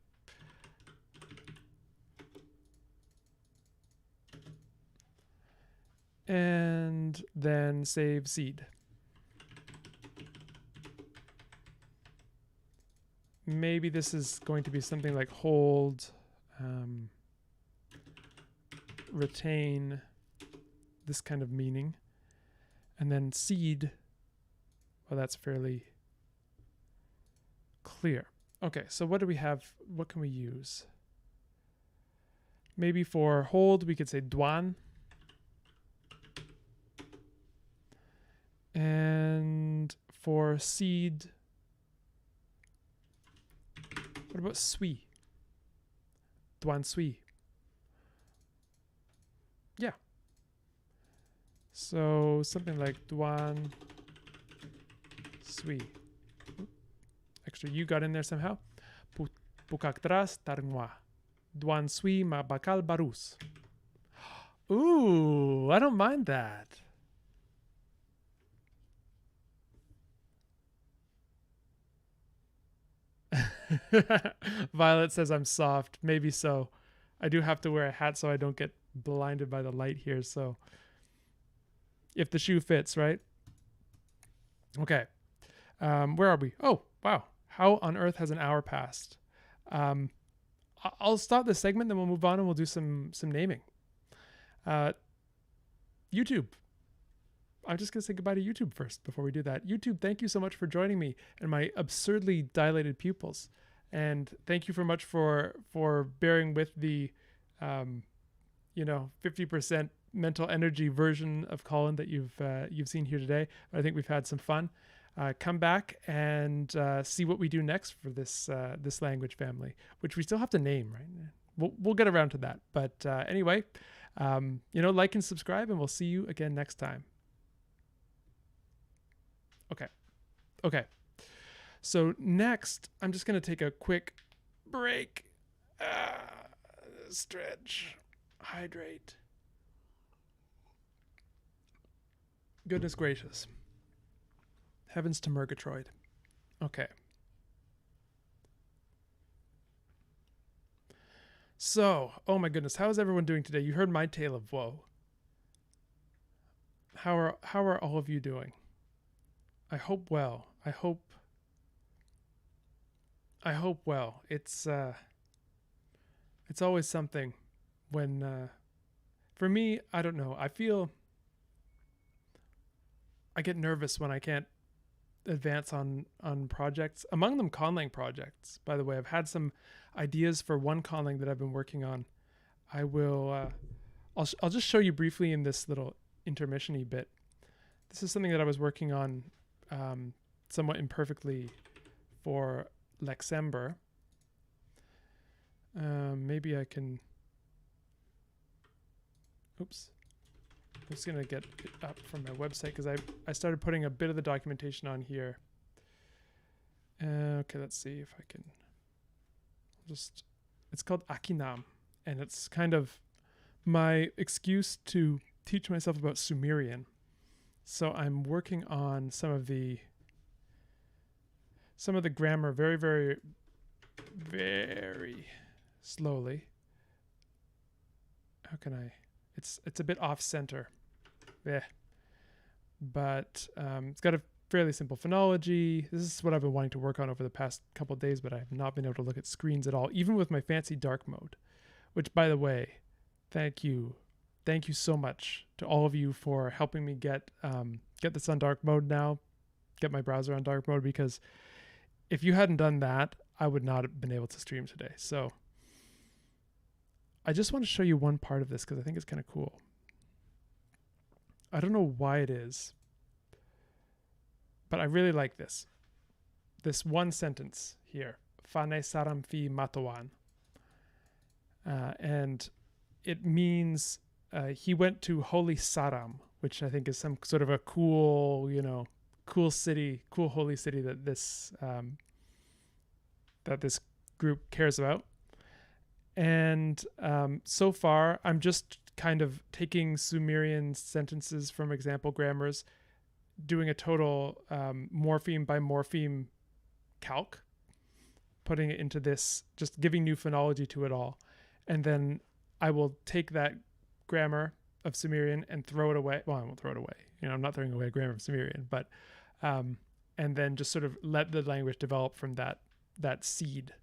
And then save seed. Maybe this is going to be something like hold, retain, this kind of meaning. And then seed, well, that's fairly clear. Okay, so what do we have? What can we use? Maybe for hold, we could say dwan. And for seed, what about sui? Dwan sui. Yeah. So something like dwan sui. Extra U got in there somehow. Pukaktras tarngwa. Dwan sui ma bakal barus. Ooh, I don't mind that. Violet says I'm soft. Maybe so. I do have to wear a hat so I don't get blinded by the light here. So if the shoe fits, right? Okay. Where are we? Oh, wow. How on earth has an hour passed? I'll stop this segment, then we'll move on and we'll do some naming. YouTube. I'm just going to say goodbye to YouTube first before we do that. YouTube, thank you so much for joining me and my absurdly dilated pupils. And thank you very much for bearing with the, 50% mental energy version of Colin that you've seen here today. I think we've had some fun. Come back and see what we do next for this language family, which we still have to name, right? We'll get around to that. But anyway, like and subscribe, and we'll see you again next time. Okay. So next, I'm just going to take a quick break. Stretch. Hydrate. Goodness gracious. Heavens to Murgatroyd. Okay. So, oh my goodness, how is everyone doing today? You heard my tale of woe. How are all of you doing? I hope well. I hope well. It's always something when for me, I don't know. I get nervous when I can't advance on projects. Among them Conlang projects. By the way, I've had some ideas for one Conlang that I've been working on. I will I'll just show you briefly in this little intermission-y bit. This is something that I was working on somewhat imperfectly for Lexember. Maybe I can... Oops. I'm just going to get it up from my website because I started putting a bit of the documentation on here. Okay, let's see if I can just... It's called Akinam, and it's kind of my excuse to teach myself about Sumerian. So I'm working on some of the grammar very, very, very slowly. How can I... It's a bit off center. Yeah. But it's got a fairly simple phonology. This is what I've been wanting to work on over the past couple of days, but I have not been able to look at screens at all, even with my fancy dark mode, which, by the way, thank you so much to all of you for helping me get this on dark mode now, get my browser on dark mode, because if you hadn't done that, I would not have been able to stream today. So I just want to show you one part of this because I think it's kind of cool. I don't know why it is, but I really like this. This one sentence here, Fane saram fi matawan. And it means he went to Holy Saram, which I think is some sort of a cool, cool city, cool holy city that this group cares about. And so far, I'm just kind of taking Sumerian sentences from example grammars, doing a total morpheme by morpheme calc, putting it into this, just giving new phonology to it all. And then I will take that grammar of Sumerian and throw it away. Well, I won't throw it away. I'm not throwing away a grammar of Sumerian, but and then just sort of let the language develop from that seed.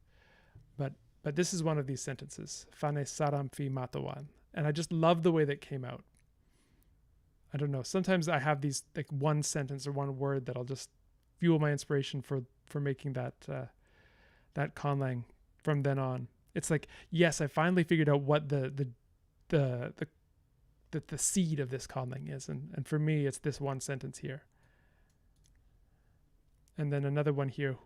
But this is one of these sentences, Fane saram fi matawan. And I just love the way that came out. I don't know. Sometimes I have these like one sentence or one word that'll just fuel my inspiration for making that Conlang from then on. It's like, yes, I finally figured out what the seed of this Conlang is. And for me, it's this one sentence here. And then another one here.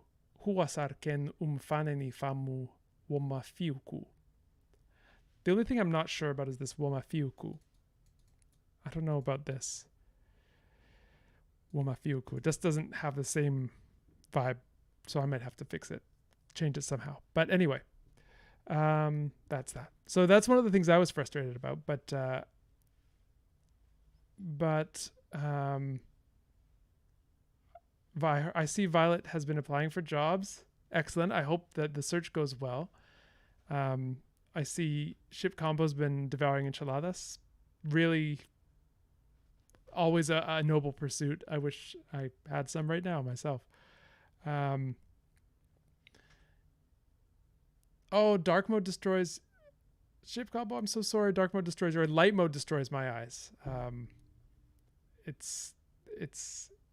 Huasar ken umfaneni famu womafiuku. The only thing I'm not sure about is this womafiuku. I don't know about this. Womafiuku. It just doesn't have the same vibe, so I might have to fix it, change it somehow. But anyway, that's that. So that's one of the things I was frustrated about. But I see Violet has been applying for jobs. Excellent. I hope that the search goes well. I see Ship Combo's been devouring enchiladas. Really, always a noble pursuit. I wish I had some right now myself. Dark mode destroys... Ship Combo, I'm so sorry. Dark mode destroys your... Light mode destroys my eyes. It's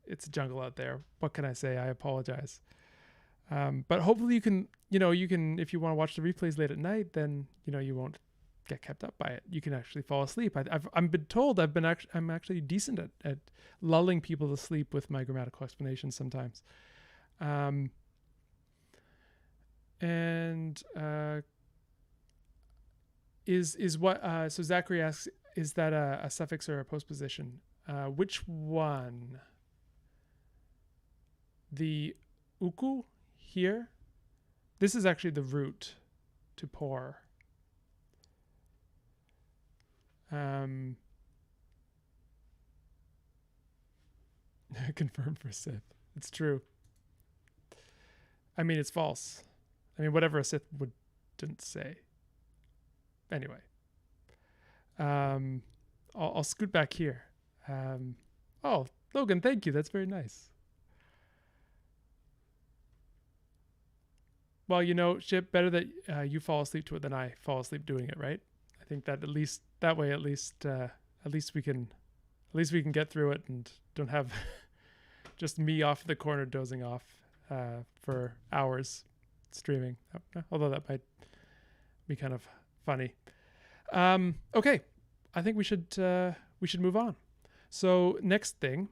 a jungle out there. What can I say? I apologize. But hopefully you can, if you want to watch the replays late at night, then, you won't get kept up by it. You can actually fall asleep. I've been told I'm actually decent at lulling people to sleep with my grammatical explanations sometimes. So Zachary asks, is that a suffix or a postposition? Which one? The uku here? This is actually the root to pour. Confirmed for Sith. It's true. I mean, it's false. I mean, whatever a Sith wouldn't say. Anyway. I'll scoot back here. Oh, Logan, thank you. That's very nice. Well, you know, Chip, better that you fall asleep to it than I fall asleep doing it, right? I think that at least we can get through it and don't have just me off the corner dozing off for hours streaming. Although that might be kind of funny. Okay, I think we should move on. So next thing.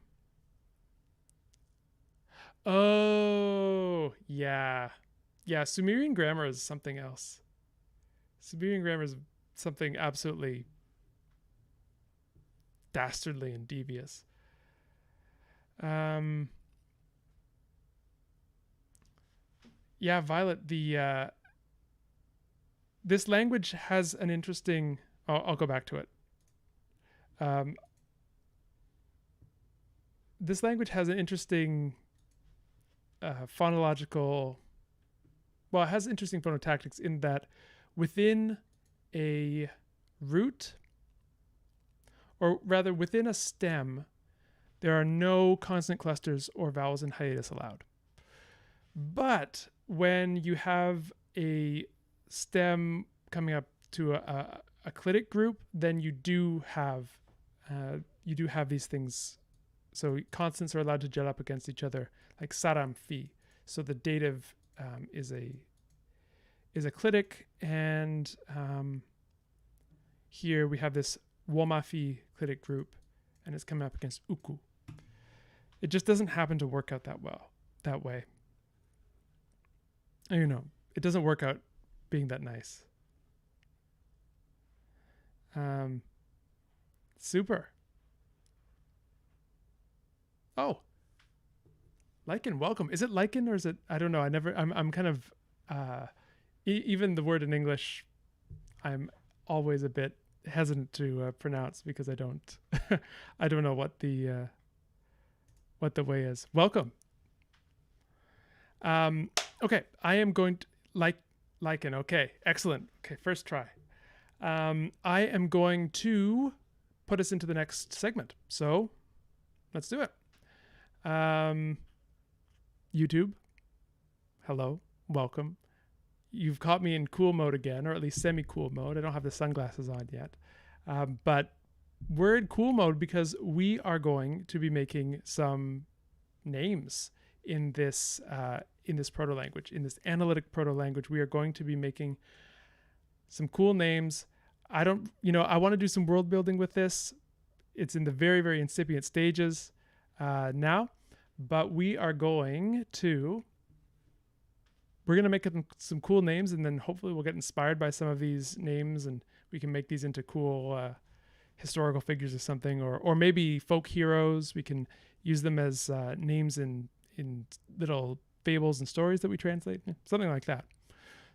Oh yeah. Sumerian grammar is something else. Sumerian grammar is something absolutely dastardly and devious. Yeah, Violet. This language has an interesting. I'll go back to it. This language has an interesting phonological. Well, it has interesting phonotactics in that within a root, or rather within a stem, there are no consonant clusters or vowels in hiatus allowed. But when you have a stem coming up to a clitic group, then you do have these things. So consonants are allowed to jet up against each other, like saram fi. So the dative is a clitic, and here we have this womafi clitic group, and it's coming up against uku. It just doesn't happen to work out that way. You know, it doesn't work out being that nice. Super. Oh, lichen, welcome. Is it lichen or is it? I don't know. I'm kind of. Even the word in English, I'm always a bit hesitant to pronounce because I don't know what the way is. Welcome. Okay, I am going to lichen. Okay, excellent. Okay, first try. I am going to put us into the next segment. So let's do it. YouTube, hello, welcome. You've caught me in cool mode again, or at least semi-cool mode. I don't have the sunglasses on yet. But we're in cool mode because we are going to be making some names in this proto-language, in this analytic proto-language. We are going to be making some cool names. I want to do some world building with this. It's in the very, very incipient stages now, but we're going to make some cool names, and then hopefully we'll get inspired by some of these names, and we can make these into cool historical figures or something, or maybe folk heroes. We can use them as names in little fables and stories that we translate, something like that.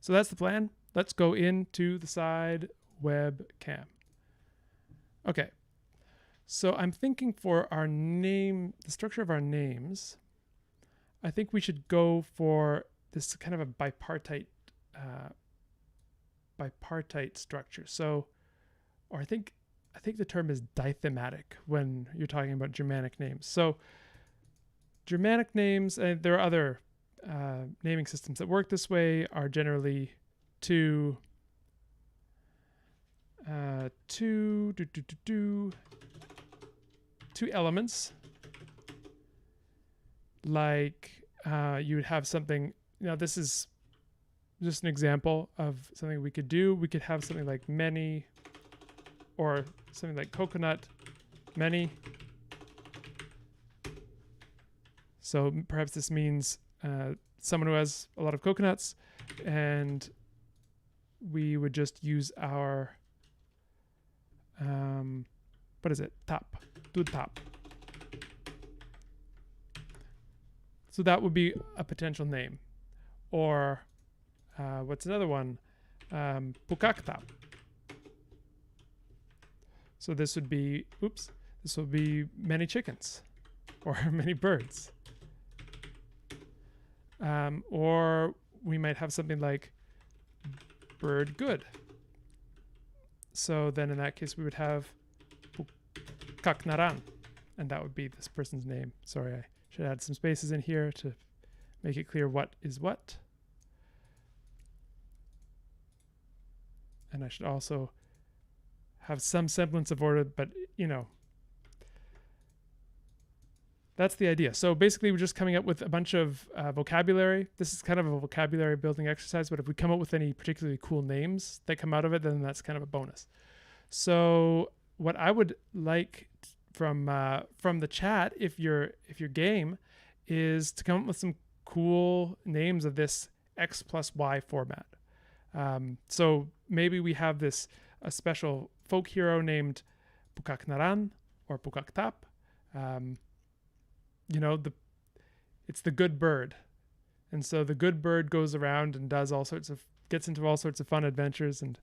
So that's the plan. Let's go into the side webcam. Okay. So I'm thinking for our name, the structure of our names, I think we should go for this kind of a bipartite structure. So, or I think the term is dithematic when you're talking about Germanic names. So Germanic names, and there are other naming systems that work this way, are generally two elements. Like you would have something. Now this is just an example of something we could do. We could have something like many, or something like coconut, many. So perhaps this means someone who has a lot of coconuts, and we would just use our what is it? Tap. Do tap. So that would be a potential name. Or what's another one? Pukakta. So this would be many chickens. or many birds. Or we might have something like bird good. So then in that case, we would have Kaknaran, and that would be this person's name. Sorry, I should add some spaces in here to make it clear what is what. And I should also have some semblance of order, but you know, that's the idea. So basically we're just coming up with a bunch of vocabulary. This is kind of a vocabulary building exercise, but if we come up with any particularly cool names that come out of it, then that's kind of a bonus. So what I would like from the chat, if you're game, is to come up with some cool names of this X plus Y format. So maybe we have a special folk hero named Pukaknaran or Pukaktap. You know, it's the good bird. And so the good bird goes around and gets into all sorts of fun adventures, and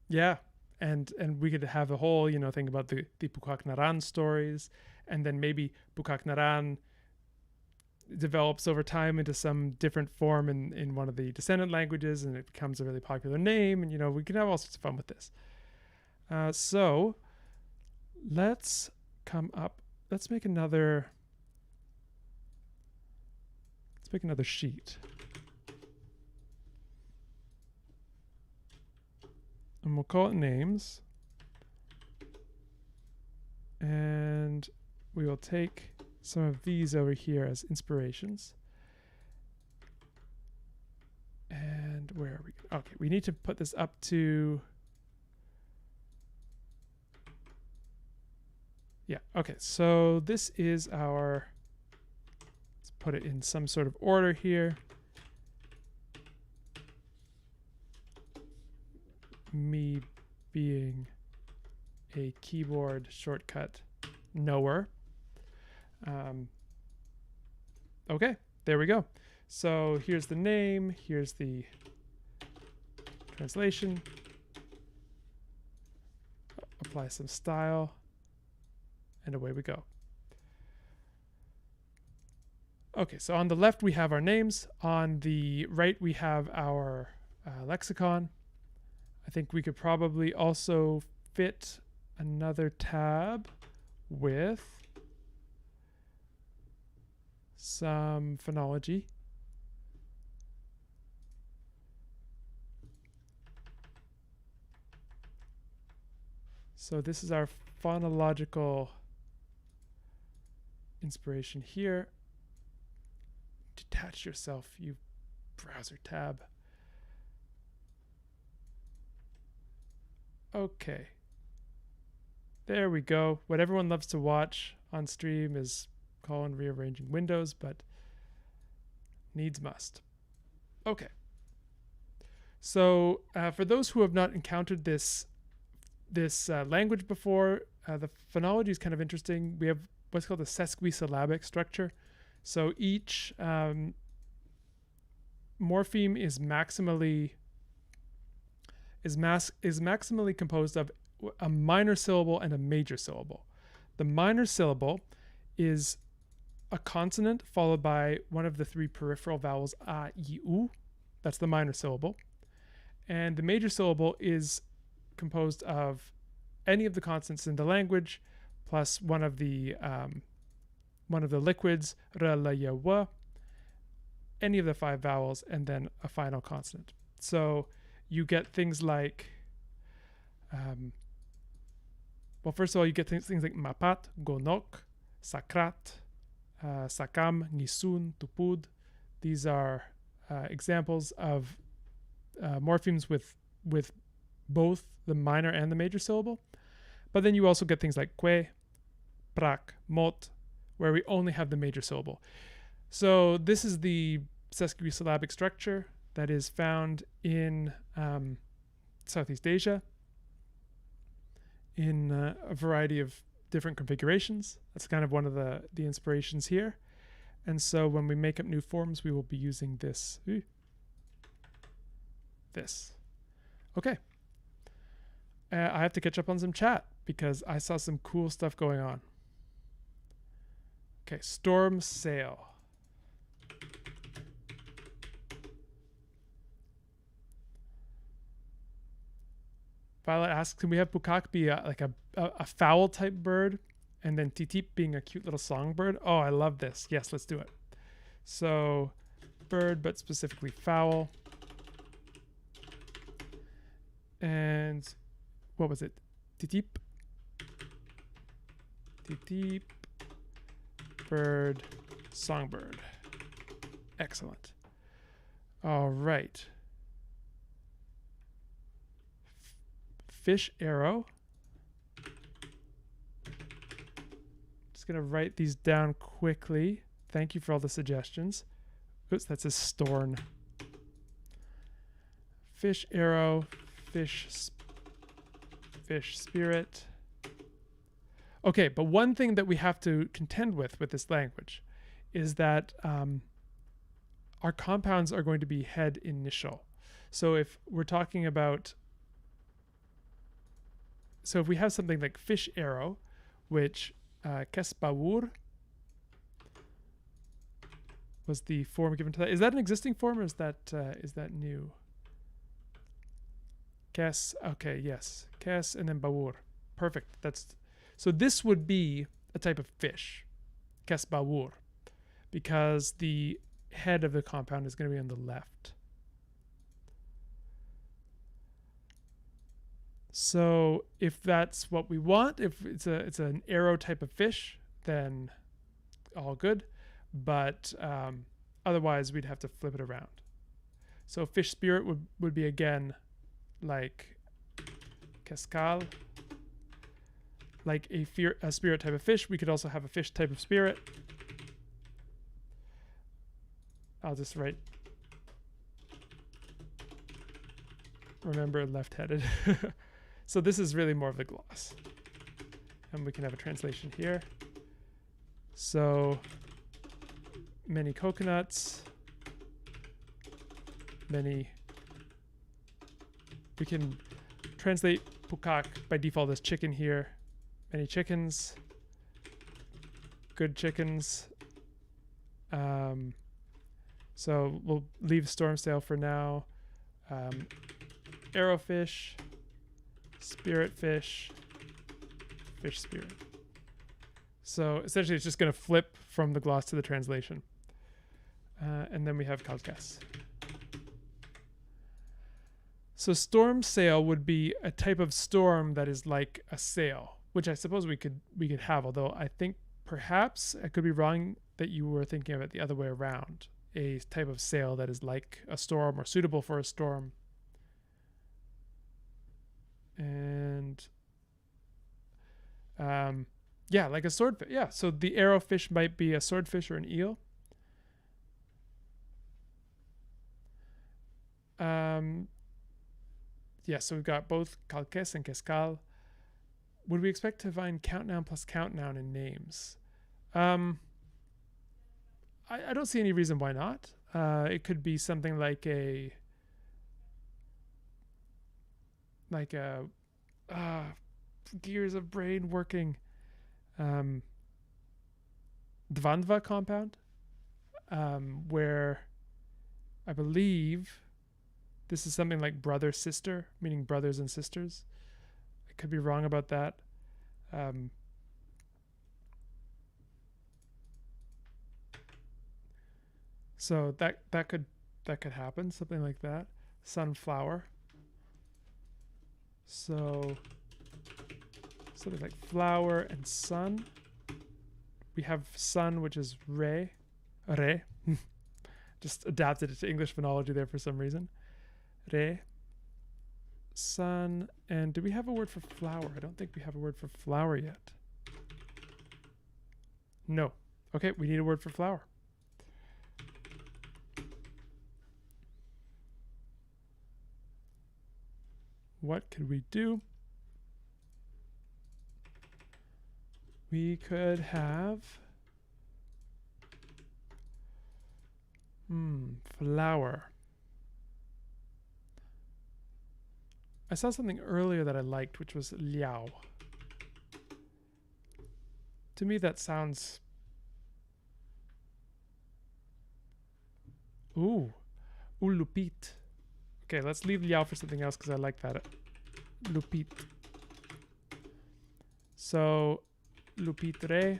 yeah. And we could have a whole, you know, thing about the Pukaknaran stories, and then maybe Pukaknaran develops over time into some different form in one of the descendant languages, and it becomes a really popular name, and you know, we can have all sorts of fun with this. So let's make another sheet, and we'll call it names, and we will take some of these over here as inspirations. And where are we? Okay, we need to put this up to, yeah, okay, so this is let's put it in some sort of order here. Me being a keyboard shortcut knower. Okay, there we go. So here's the name, here's the translation. Apply some style, and away we go. Okay, so on the left we have our names. On the right we have our lexicon. I think we could probably also fit another tab with some phonology. So this is our phonological inspiration here. Detach yourself, you browser tab. Okay. There we go. What everyone loves to watch on stream is Colin rearranging windows, but needs must. Okay. So for those who have not encountered this language before, the phonology is kind of interesting. We have what's called a sesquisyllabic structure. So each morpheme is maximally composed of a minor syllable and a major syllable. The minor syllable is a consonant followed by one of the three peripheral vowels a, I, u. That's the minor syllable. And the major syllable is composed of any of the consonants in the language plus one of the liquids, r, l, y, w, any of the five vowels, and then a final consonant. So you get things like, well, first of all, you get things like mapat, gonok, sakrat, sakam, nisun, tupud. These are examples of morphemes with both the minor and the major syllable. But then you also get things like que, prak, mot, where we only have the major syllable. So this is the sesquisyllabic structure that is found in Southeast Asia in a variety of different configurations. That's kind of one of the inspirations here. And so when we make up new forms, we will be using this. Okay. I have to catch up on some chat. because I saw some cool stuff going on. Okay, storm sail. Violet asks, can we have pukak be like a fowl type bird, and then titip being a cute little songbird? Oh, I love this. Yes, let's do it. So bird, but specifically fowl. And what was it? Titip. Titip. Bird. Songbird. Excellent. All right. Fish arrow. Just going to write these down quickly. Thank you for all the suggestions. Oops, that says storn. Fish arrow, fish spirit. Okay, but one thing that we have to contend with this language is that our compounds are going to be head initial. So if we're talking about, so if we have something like fish arrow, which kesbawur was the form given to that. Is that an existing form, or is that new? Kes, okay, yes. Kes and then bawur. Perfect. So this would be a type of fish, kesbawur, because the head of the compound is going to be on the left. So if that's what we want, if it's an arrow type of fish, then all good. But otherwise, we'd have to flip it around. So fish spirit would be, again, like keskal, like a spirit type of fish. We could also have a fish type of spirit. I'll just write, remember, left-headed. So this is really more of the gloss. And we can have a translation here. So many coconuts, we can translate pukak by default as chicken here. Many chickens, good chickens. So we'll leave storm sail for now. Arrowfish, spirit fish, fish spirit. So essentially it's just going to flip from the gloss to the translation. And then we have kalkes. So storm sail would be a type of storm that is like a sail, which I suppose we could have, although I think perhaps I could be wrong that you were thinking of it the other way around. A type of sail that is like a storm or suitable for a storm. And yeah, like a swordfish. Yeah, so the arrowfish might be a swordfish or an eel. Yeah, so we've got both kalkes and keskal. Would we expect to find count noun plus count noun in names? I don't see any reason why not. It could be something like gears of brain working. Dvandva compound, where I believe this is something like brother sister, meaning brothers and sisters. I could be wrong about that. So that could happen, something like that. Sunflower. So something like flower and sun. We have sun, which is re. Just adapted it to English phonology there for some reason. Re. Sun. And do we have a word for flower? I don't think we have a word for flower yet. No. Okay, we need a word for flower. What could we do? We could have flower. I saw something earlier that I liked, which was liao. To me, that sounds... Ooh. Lupit. Okay, let's leave Liao for something else because I like that. Lupit. So, lupitre.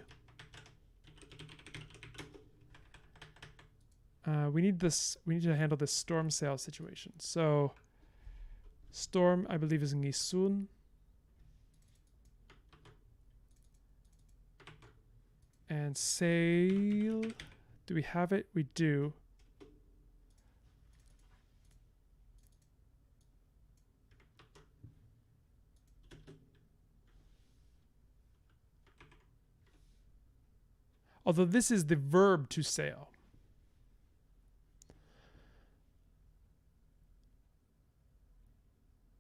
We need to handle this storm sail situation. So, storm, I believe, is ngisun. And sail. Do we have it? We do. Although this is the verb to sail.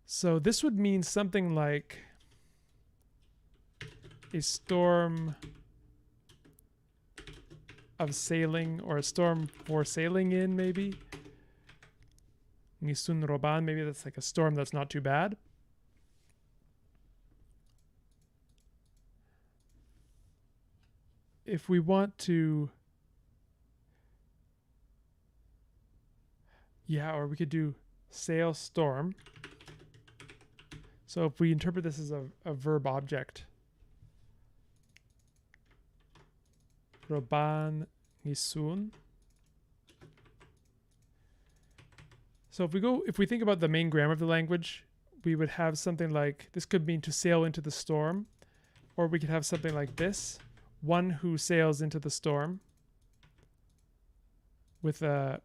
So this would mean something like a storm of sailing, or a storm for sailing in, maybe. Ngisun roban, maybe that's like a storm that's not too bad. If we want to... Yeah, or we could do sail storm. So if we interpret this as a verb object, roban ngisun. So if we think about the main grammar of the language, we would have something like, this could mean to sail into the storm, or we could have something like this, one who sails into the storm, with the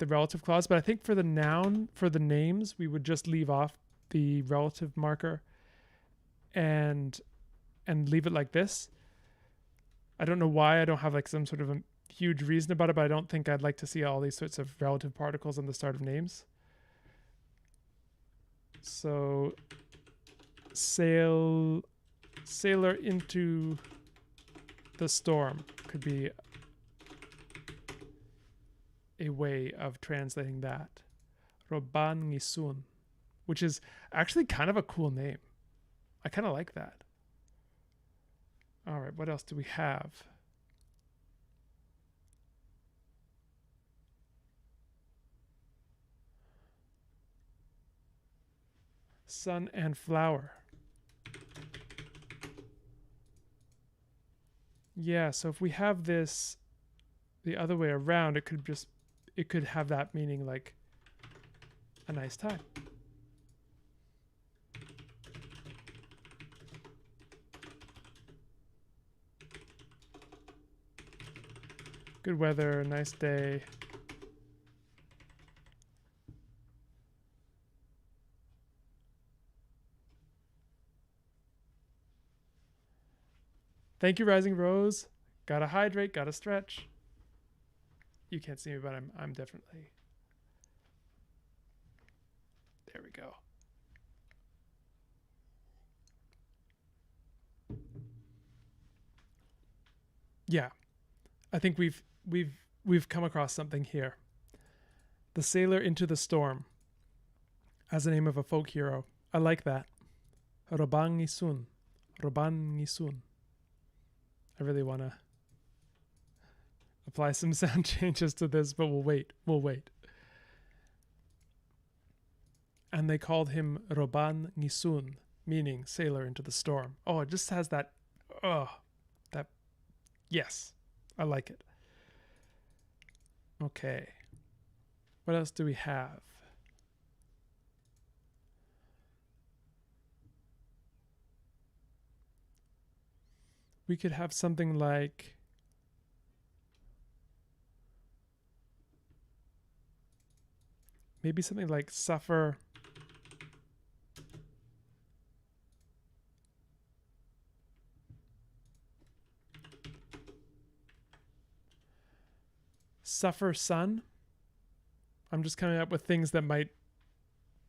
relative clause. But I think for the noun, for the names, we would just leave off the relative marker and leave it like this. I don't know why. I don't have like some sort of a huge reason about it, but I don't think I'd like to see all these sorts of relative particles on the start of names. So sailor into the storm could be a way of translating that. Roban ngisun, which is actually kind of a cool name. I kind of like that. All right, what else do we have? Sun and flower. Yeah, so if we have this the other way around, it could have that meaning like a nice time. Good weather, nice day. Thank you, Rising Rose. Gotta hydrate, gotta stretch. You can't see me, but I'm definitely... There we go. Yeah. I think we've come across something here. The sailor into the storm as the name of a folk hero. I like that. Roban ngisun. Roban ngisun. I really want to apply some sound changes to this, but we'll wait. We'll wait. And they called him Roban ngisun, meaning sailor into the storm. Oh, it just has that, yes, I like it. Okay. What else do we have? We could have something like maybe something like suffer sun. I'm just coming up with things that might,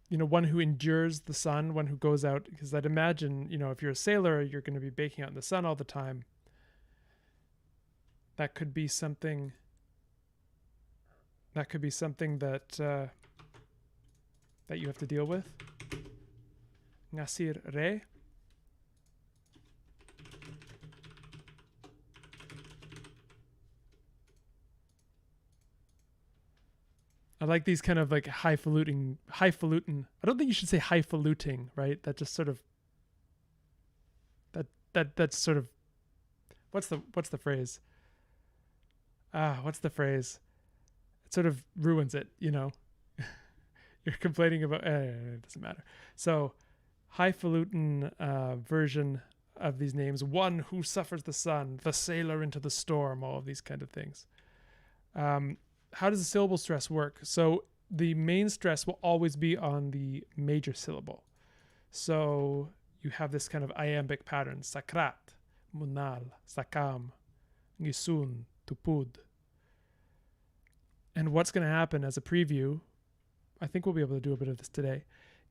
one who endures the sun, one who goes out, because I'd imagine, if you're a sailor, you're going to be baking out in the sun all the time. That could be something that that you have to deal with. Ngasir re. I like these kind of like highfalutin. I don't think you should say highfalutin, right? That just sort of that's sort of what's the phrase? What's the phrase? It sort of ruins it, you know. You're complaining about it doesn't matter. So highfalutin version of these names: one who suffers the sun, the sailor into the storm, all of these kind of things. How does the syllable stress work? So the main stress will always be on the major syllable. So you have this kind of iambic pattern: sakrat, munal, sakam, gisun, tupud. And what's going to happen as a preview, I think we'll be able to do a bit of this today,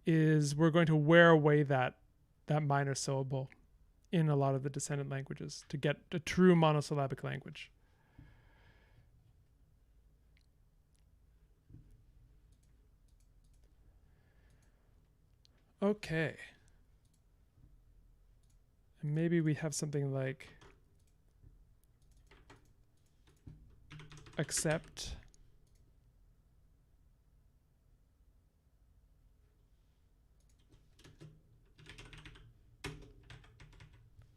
is we're going to wear away that minor syllable in a lot of the descendant languages to get a true monosyllabic language. Okay. And maybe we have something like accept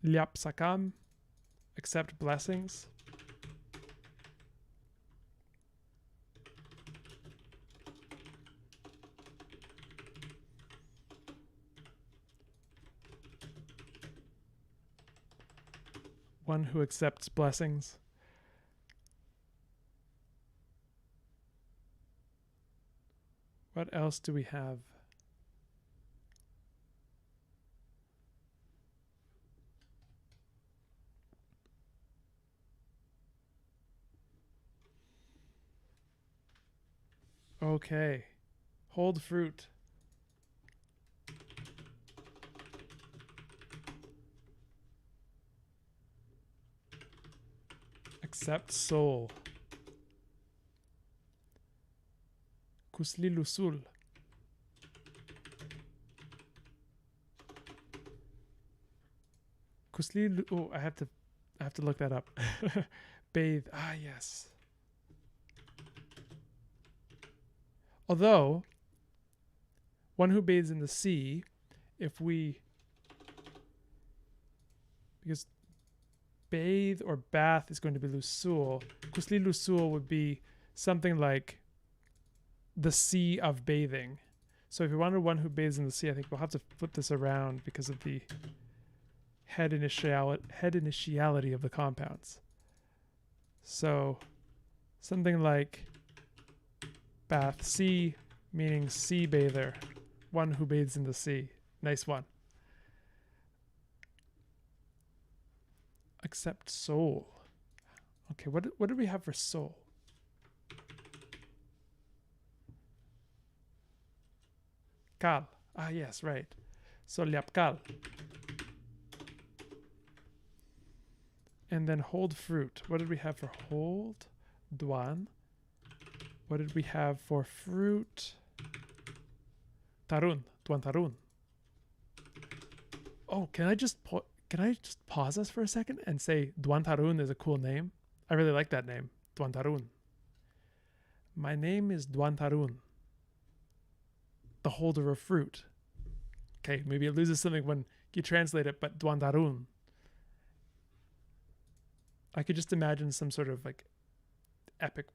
liap sakam, accept blessings. One who accepts blessings. What else do we have? Okay. Hold fruit. Accept soul. Kusli lusul. Kusli. Oh, I have to look that up. Bathe. Ah, yes. Although, one who bathes in the sea, because bathe or bath is going to be lusul. Kusli lusul would be something like the sea of bathing. So if you wanted one who bathes in the sea, I think we'll have to flip this around because of the head initiality of the compounds. So something like bath, sea, meaning sea bather, one who bathes in the sea. Nice one. Accept soul. Okay, what do we have for soul? Kal. Ah, yes, right. So liapkal. And then hold fruit. What did we have for hold? Duan. What did we have for fruit? Tarun. Duan tarun. Oh, can I just pause us for a second and say Duan tarun is a cool name? I really like that name. Duan tarun. My name is Duan tarun, the holder of fruit. Okay, maybe it loses something when you translate it, but Duan tarun. I could just imagine some sort of like epic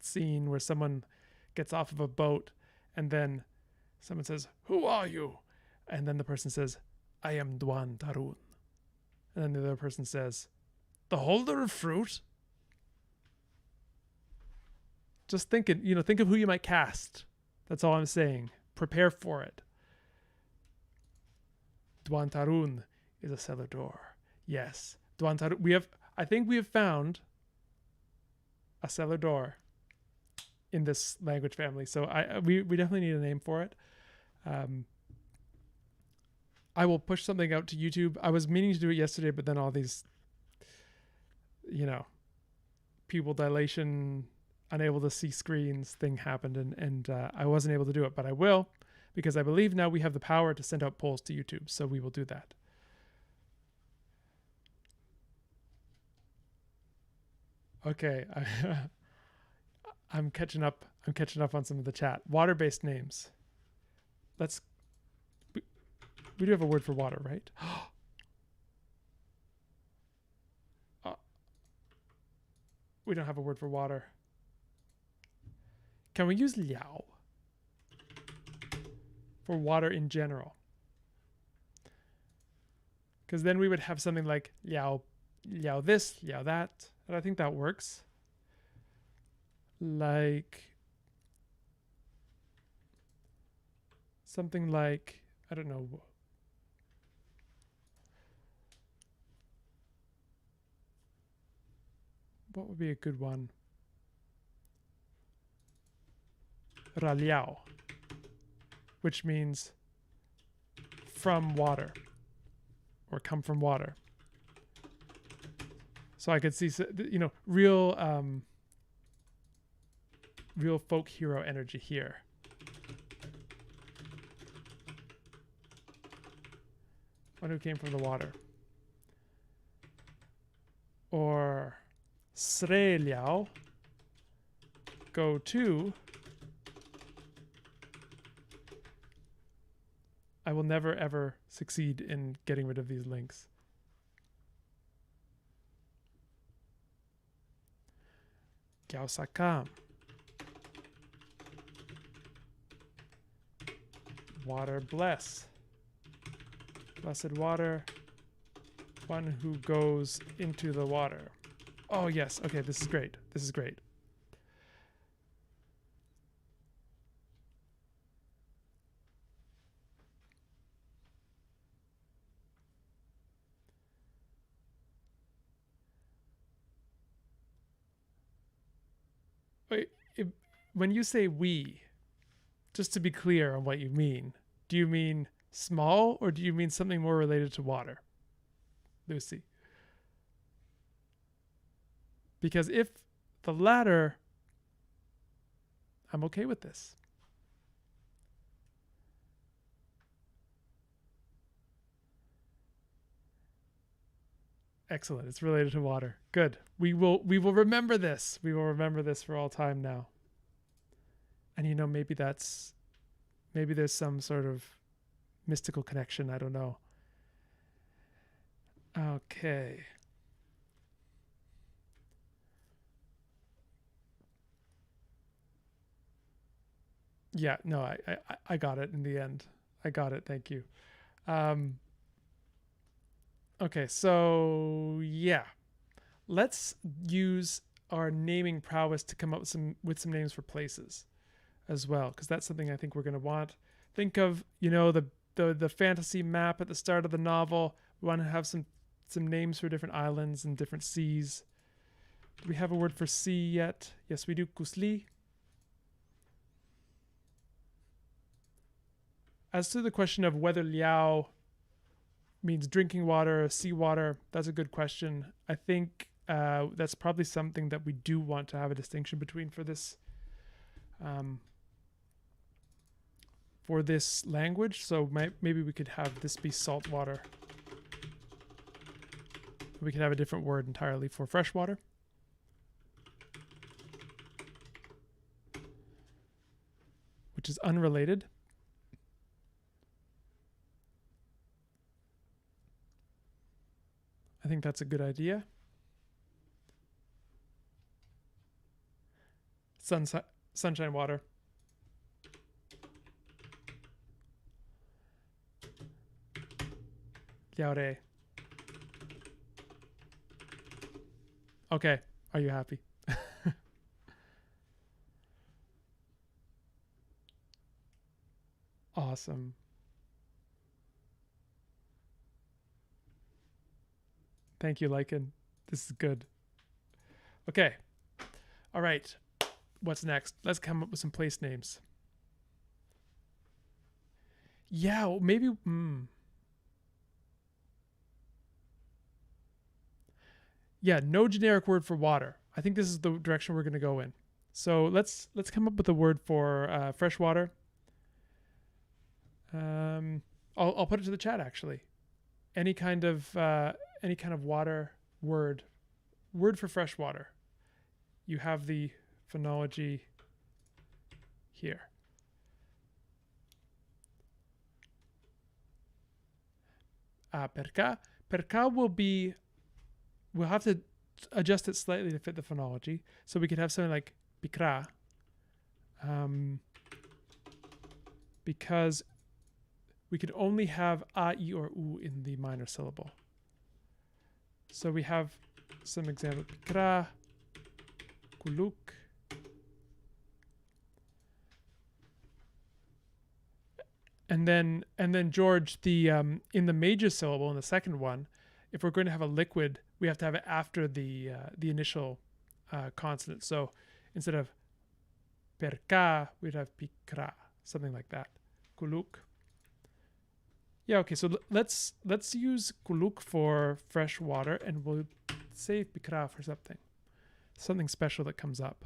scene where someone gets off of a boat and then someone says, "Who are you?" And then the person says, "I am Duan tarun." And then the other person says, "The holder of fruit?" Just think of who you might cast. That's all I'm saying. Prepare for it. Duan tarun is a cellar door. Yes. Duan tarun. I think we have found a cellar door in this language family. So we definitely need a name for it. I will push something out to YouTube. I was meaning to do it yesterday, but then all these, pupil dilation, unable to see screens thing happened, and I wasn't able to do it, but I will, because I believe now we have the power to send out polls to YouTube. So we will do that. Okay. I'm catching up on some of the chat. Water-based names. We do have a word for water, right? We don't have a word for water. Can we use liao for water in general? Because then we would have something like liao this, liao that. And I think that works. Like something like, I don't know. What would be a good one? Ra liao, which means from water or come from water. So I could see, you know, real folk hero energy here. One who came from the water. Or sre liao, go to. I will never ever succeed in getting rid of these links. Gao sakam. Water bless. Blessed water. One who goes into the water. Oh yes, okay, this is great. This is great. Wait, when you say we, just to be clear on what you mean, do you mean small or do you mean something more related to water, Lucy? Because if the latter, I'm okay with this. Excellent. It's related to water. Good. We will remember this. We will remember this for all time now. And you know, maybe there's some sort of mystical connection. I don't know. Okay. Yeah, no, I got it in the end. I got it. Thank you. Okay, so yeah, let's use our naming prowess to come up with some names for places as well, because that's something I think we're going to want. Think of, you know, the fantasy map at the start of the novel. We want to have some names for different islands and different seas. Do we have a word for sea yet? Yes, we do. Kusli. As to the question of whether liao means drinking water or seawater, that's a good question. I think that's probably something that we do want to have a distinction between for this language. So maybe we could have this be salt water. We could have a different word entirely for fresh water. Which is unrelated. I think that's a good idea. Sunshine water. Liaore. Okay, are you happy? Awesome. Thank you, Lycan. This is good. Okay. All right. What's next? Let's come up with some place names. Yeah, maybe. Yeah, no generic word for water. I think this is the direction we're going to go in. So let's come up with a word for fresh water. I'll put it to the chat actually. Any kind of water word for fresh water. You have the phonology here. Perka will be, we'll have to adjust it slightly to fit the phonology. So we could have something like pikra, because we could only have a, I, or u in the minor syllable. So we have some example: pikra, kuluk. And then George, the in the major syllable in the second one, if we're going to have a liquid, we have to have it after the initial consonant. So instead of perka, we'd have pikra, something like that. Kuluk. Yeah, okay. So let's use kuluk for fresh water, and we'll save pikra for something special that comes up.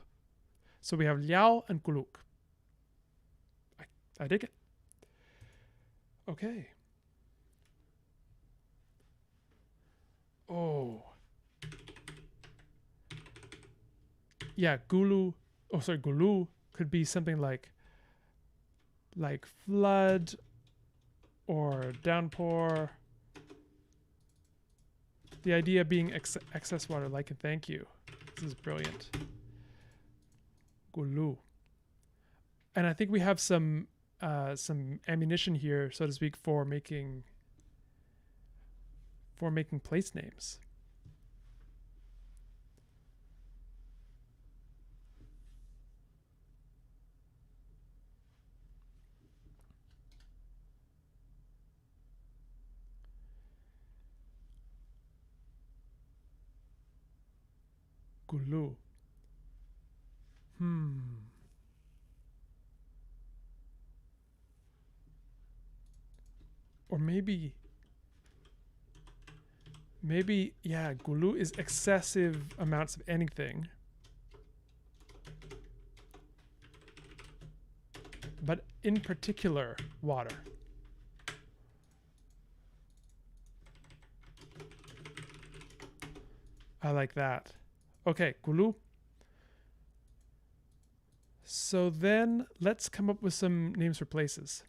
So we have liao and kuluk. I dig it. Okay. Oh. Yeah, gulu. Oh, sorry, gulu could be something like flood or downpour. The idea being excess water, like and thank you. This is brilliant. Gulu. And I think we have some ammunition here, so to speak, for making place names. Gulu. Or maybe, yeah, gulu is excessive amounts of anything. But in particular, water. I like that. Okay, gulu. So then let's come up with some names for places.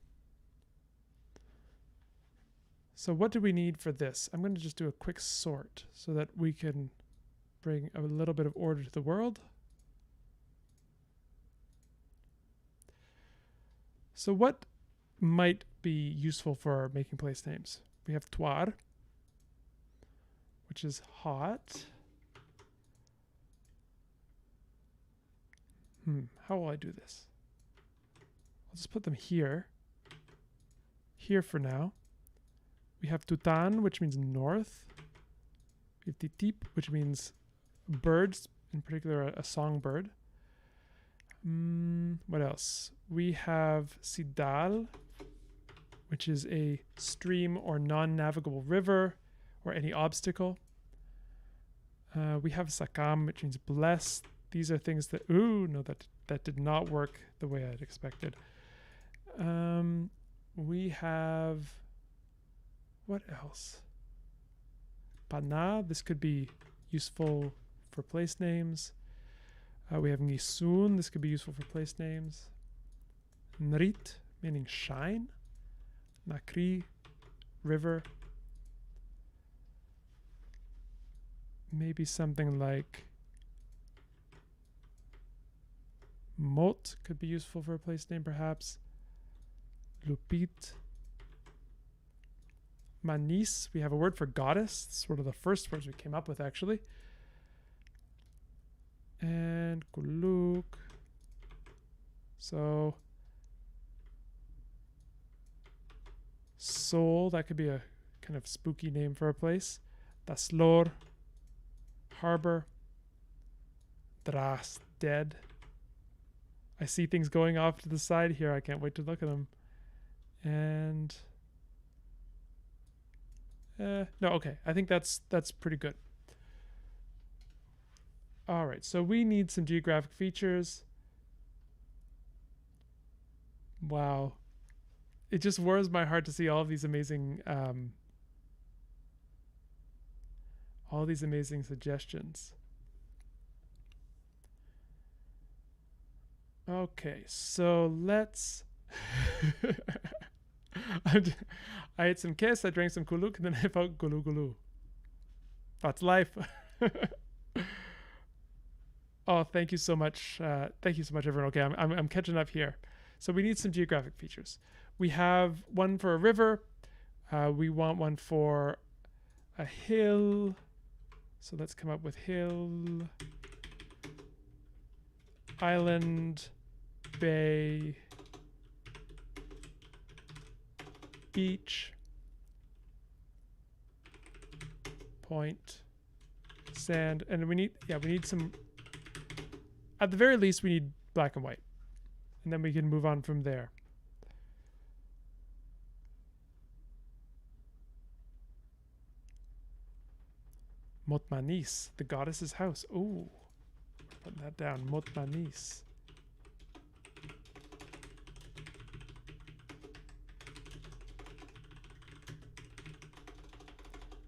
So what do we need for this? I'm going to just do a quick sort so that we can bring a little bit of order to the world. So what might be useful for making place names? We have toir, which is hot. How will I do this? I'll just put them here. Here for now. We have tutan, which means north. We have titip, which means birds, in particular a songbird. What else? We have sidal, which is a stream or non-navigable river or any obstacle. We have sakam, which means blessed. These are things that, that did not work the way I'd expected. We have, what else? Pana, this could be useful for place names. We have nisun, this could be useful for place names. Nrit, meaning shine. Nakri, river. Maybe something like Mot could be useful for a place name, perhaps. Lupit. Manis, we have a word for goddess. It's sort of the first words we came up with, actually. And Kuluk. So, Sol, that could be a kind of spooky name for a place. Taslor, harbor. Dras, dead. I see things going off to the side here. I can't wait to look at them. And no, okay. I think that's pretty good. All right, so we need some geographic features. Wow. It just warms my heart to see all of these amazing suggestions. Okay, so let's. I ate some kiss, I drank some kuluk, and then I felt gulu gulu. That's life. Oh, thank you so much. Thank you so much, everyone. Okay, I'm catching up here. So we need some geographic features. We have one for a river. We want one for a hill. So let's come up with hill, island, bay, beach, point, sand, and we need some. At the very least, we need black and white, and then we can move on from there. Motmanis, the goddess's house. Ooh, putting that down. Motmanis.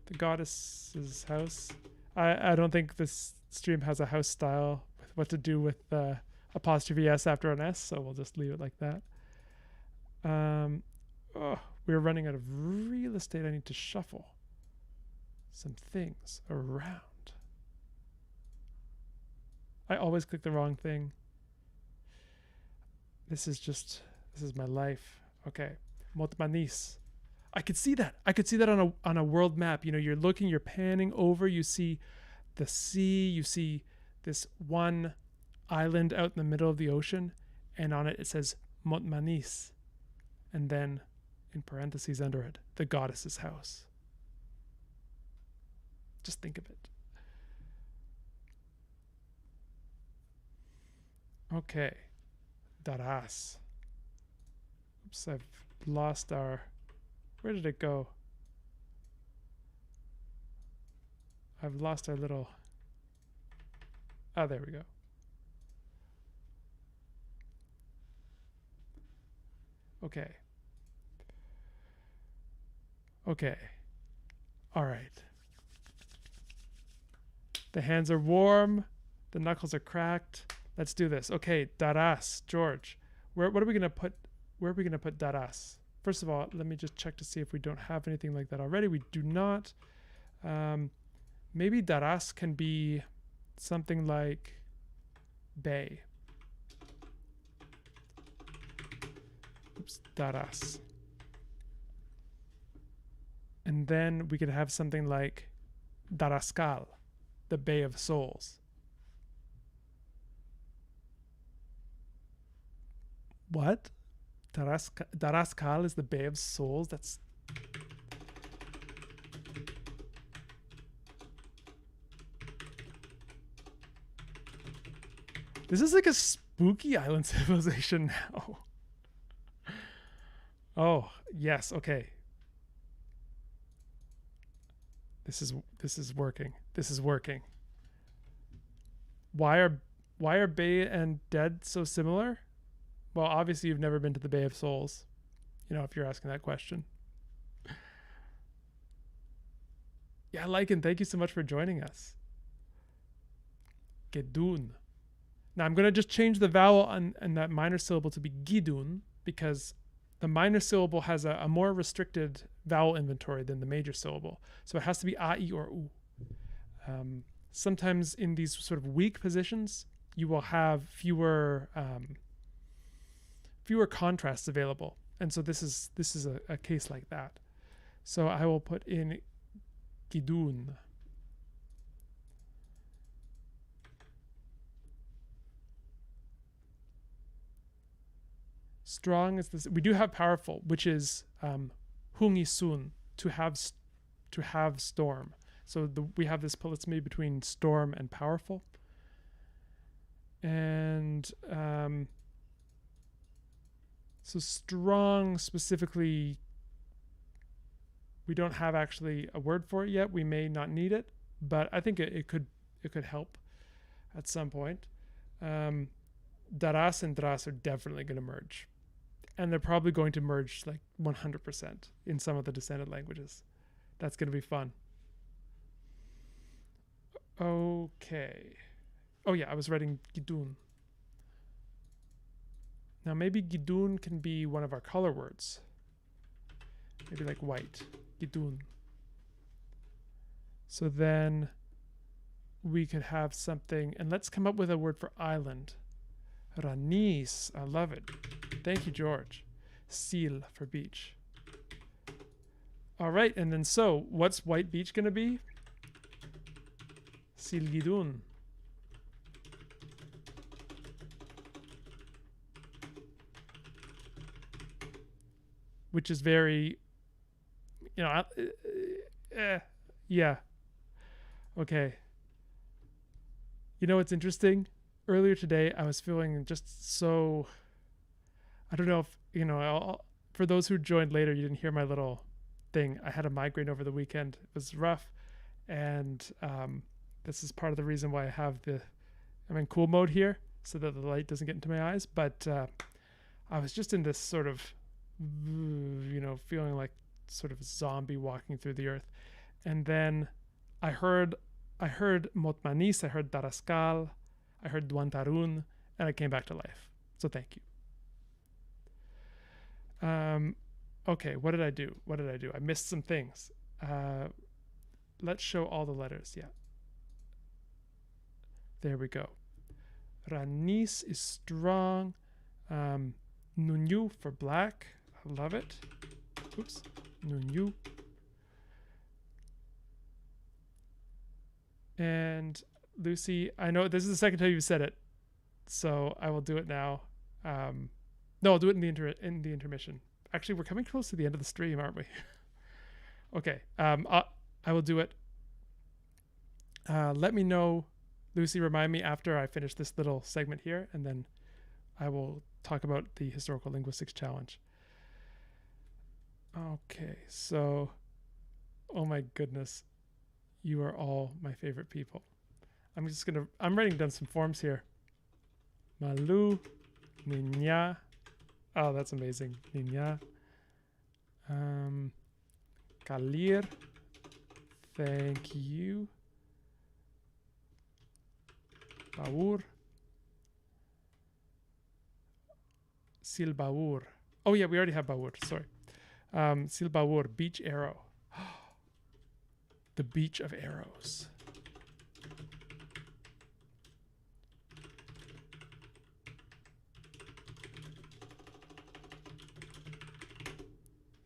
The goddess's house. I don't think this stream has a house style with what to do with apostrophe s after an s, so we'll just leave it like that. We're running out of real estate. I need to shuffle some things around. I always click the wrong thing. This is my life. Okay. Motmanis. I could see that. I could see that on a world map. You know, you're looking, you're panning over, you see the sea, you see this one island out in the middle of the ocean, and on it says Motmanis. And then in parentheses under it, the goddess's house. Just think of it. Okay. Daras. Oops, I've lost our... Where did it go? I've lost our little... Oh, there we go. Okay. Okay. All right. The hands are warm. The knuckles are cracked. Let's do this. Okay, daras, George. What are we gonna put? Where are we gonna put daras? First of all, let me just check to see if we don't have anything like that already. We do not. Maybe daras can be something like bay. Oops, daras. And then we could have something like Daraskal, the Bay of Souls. What? Daraskal is the Bay of Souls? That's... This is like a spooky island civilization now. Oh, yes, okay. This is working. This is working. Why are Bay and Dead so similar? Well, obviously you've never been to the Bay of Souls. You know, if you're asking that question. Yeah, Lycan, thank you so much for joining us. Gedun. Now I'm going to just change the vowel on that minor syllable to be Gidun, because the minor syllable has a more restricted vowel inventory than the major syllable. So it has to be A, I, or U. Sometimes in these sort of weak positions, you will have fewer contrasts available. And so this is a case like that. So I will put in Gidun. Strong is this. We do have powerful, which is hungisun, to have storm. So we have this polysemy between storm and powerful. And so strong specifically, we don't have actually a word for it yet. We may not need it, but I think it could help at some point. Daras and Dras are definitely going to merge. And they're probably going to merge like 100% in some of the descendant languages. That's going to be fun. Okay. Oh yeah, I was writing Gidun. Now maybe gidun can be one of our color words. Maybe like white. Gidun. So then we could have something, and let's come up with a word for island. Ranis. I love it. Thank you, George. Sil for beach. All right, and then so what's white beach going to be? Silgidun. Which is very, you know, yeah. Okay. You know what's interesting? Earlier today, I was feeling just so, I don't know if, you know, for those who joined later, you didn't hear my little thing. I had a migraine over the weekend. It was rough. And this is part of the reason why I'm in cool mode here so that the light doesn't get into my eyes. But I was just in this sort of, you know, feeling like sort of a zombie walking through the earth. And then I heard Motmanis, I heard Daraskal, I heard Duantarun, and I came back to life. So thank you. Okay, what did I do? I missed some things. Let's show all the letters. Yeah. There we go. Ranis is strong. Nunyu for black. I love it. Oops. Nunyu. And Lucy, I know this is the second time you've said it, so I will do it now. No, I'll do it in the intermission. Actually, we're coming close to the end of the stream, aren't we? Okay. I will do it. Let me know, Lucy, remind me after I finish this little segment here, and then I will talk about the Historical Linguistics Challenge. Okay, so, oh my goodness, you are all my favorite people. I'm writing down some forms here. Malu, Niña. Oh, that's amazing. Niña. Kalir. Thank you. Baur. Silbaur. Oh yeah, we already have Baur. Sorry. Silbaur, beach arrow. The beach of arrows.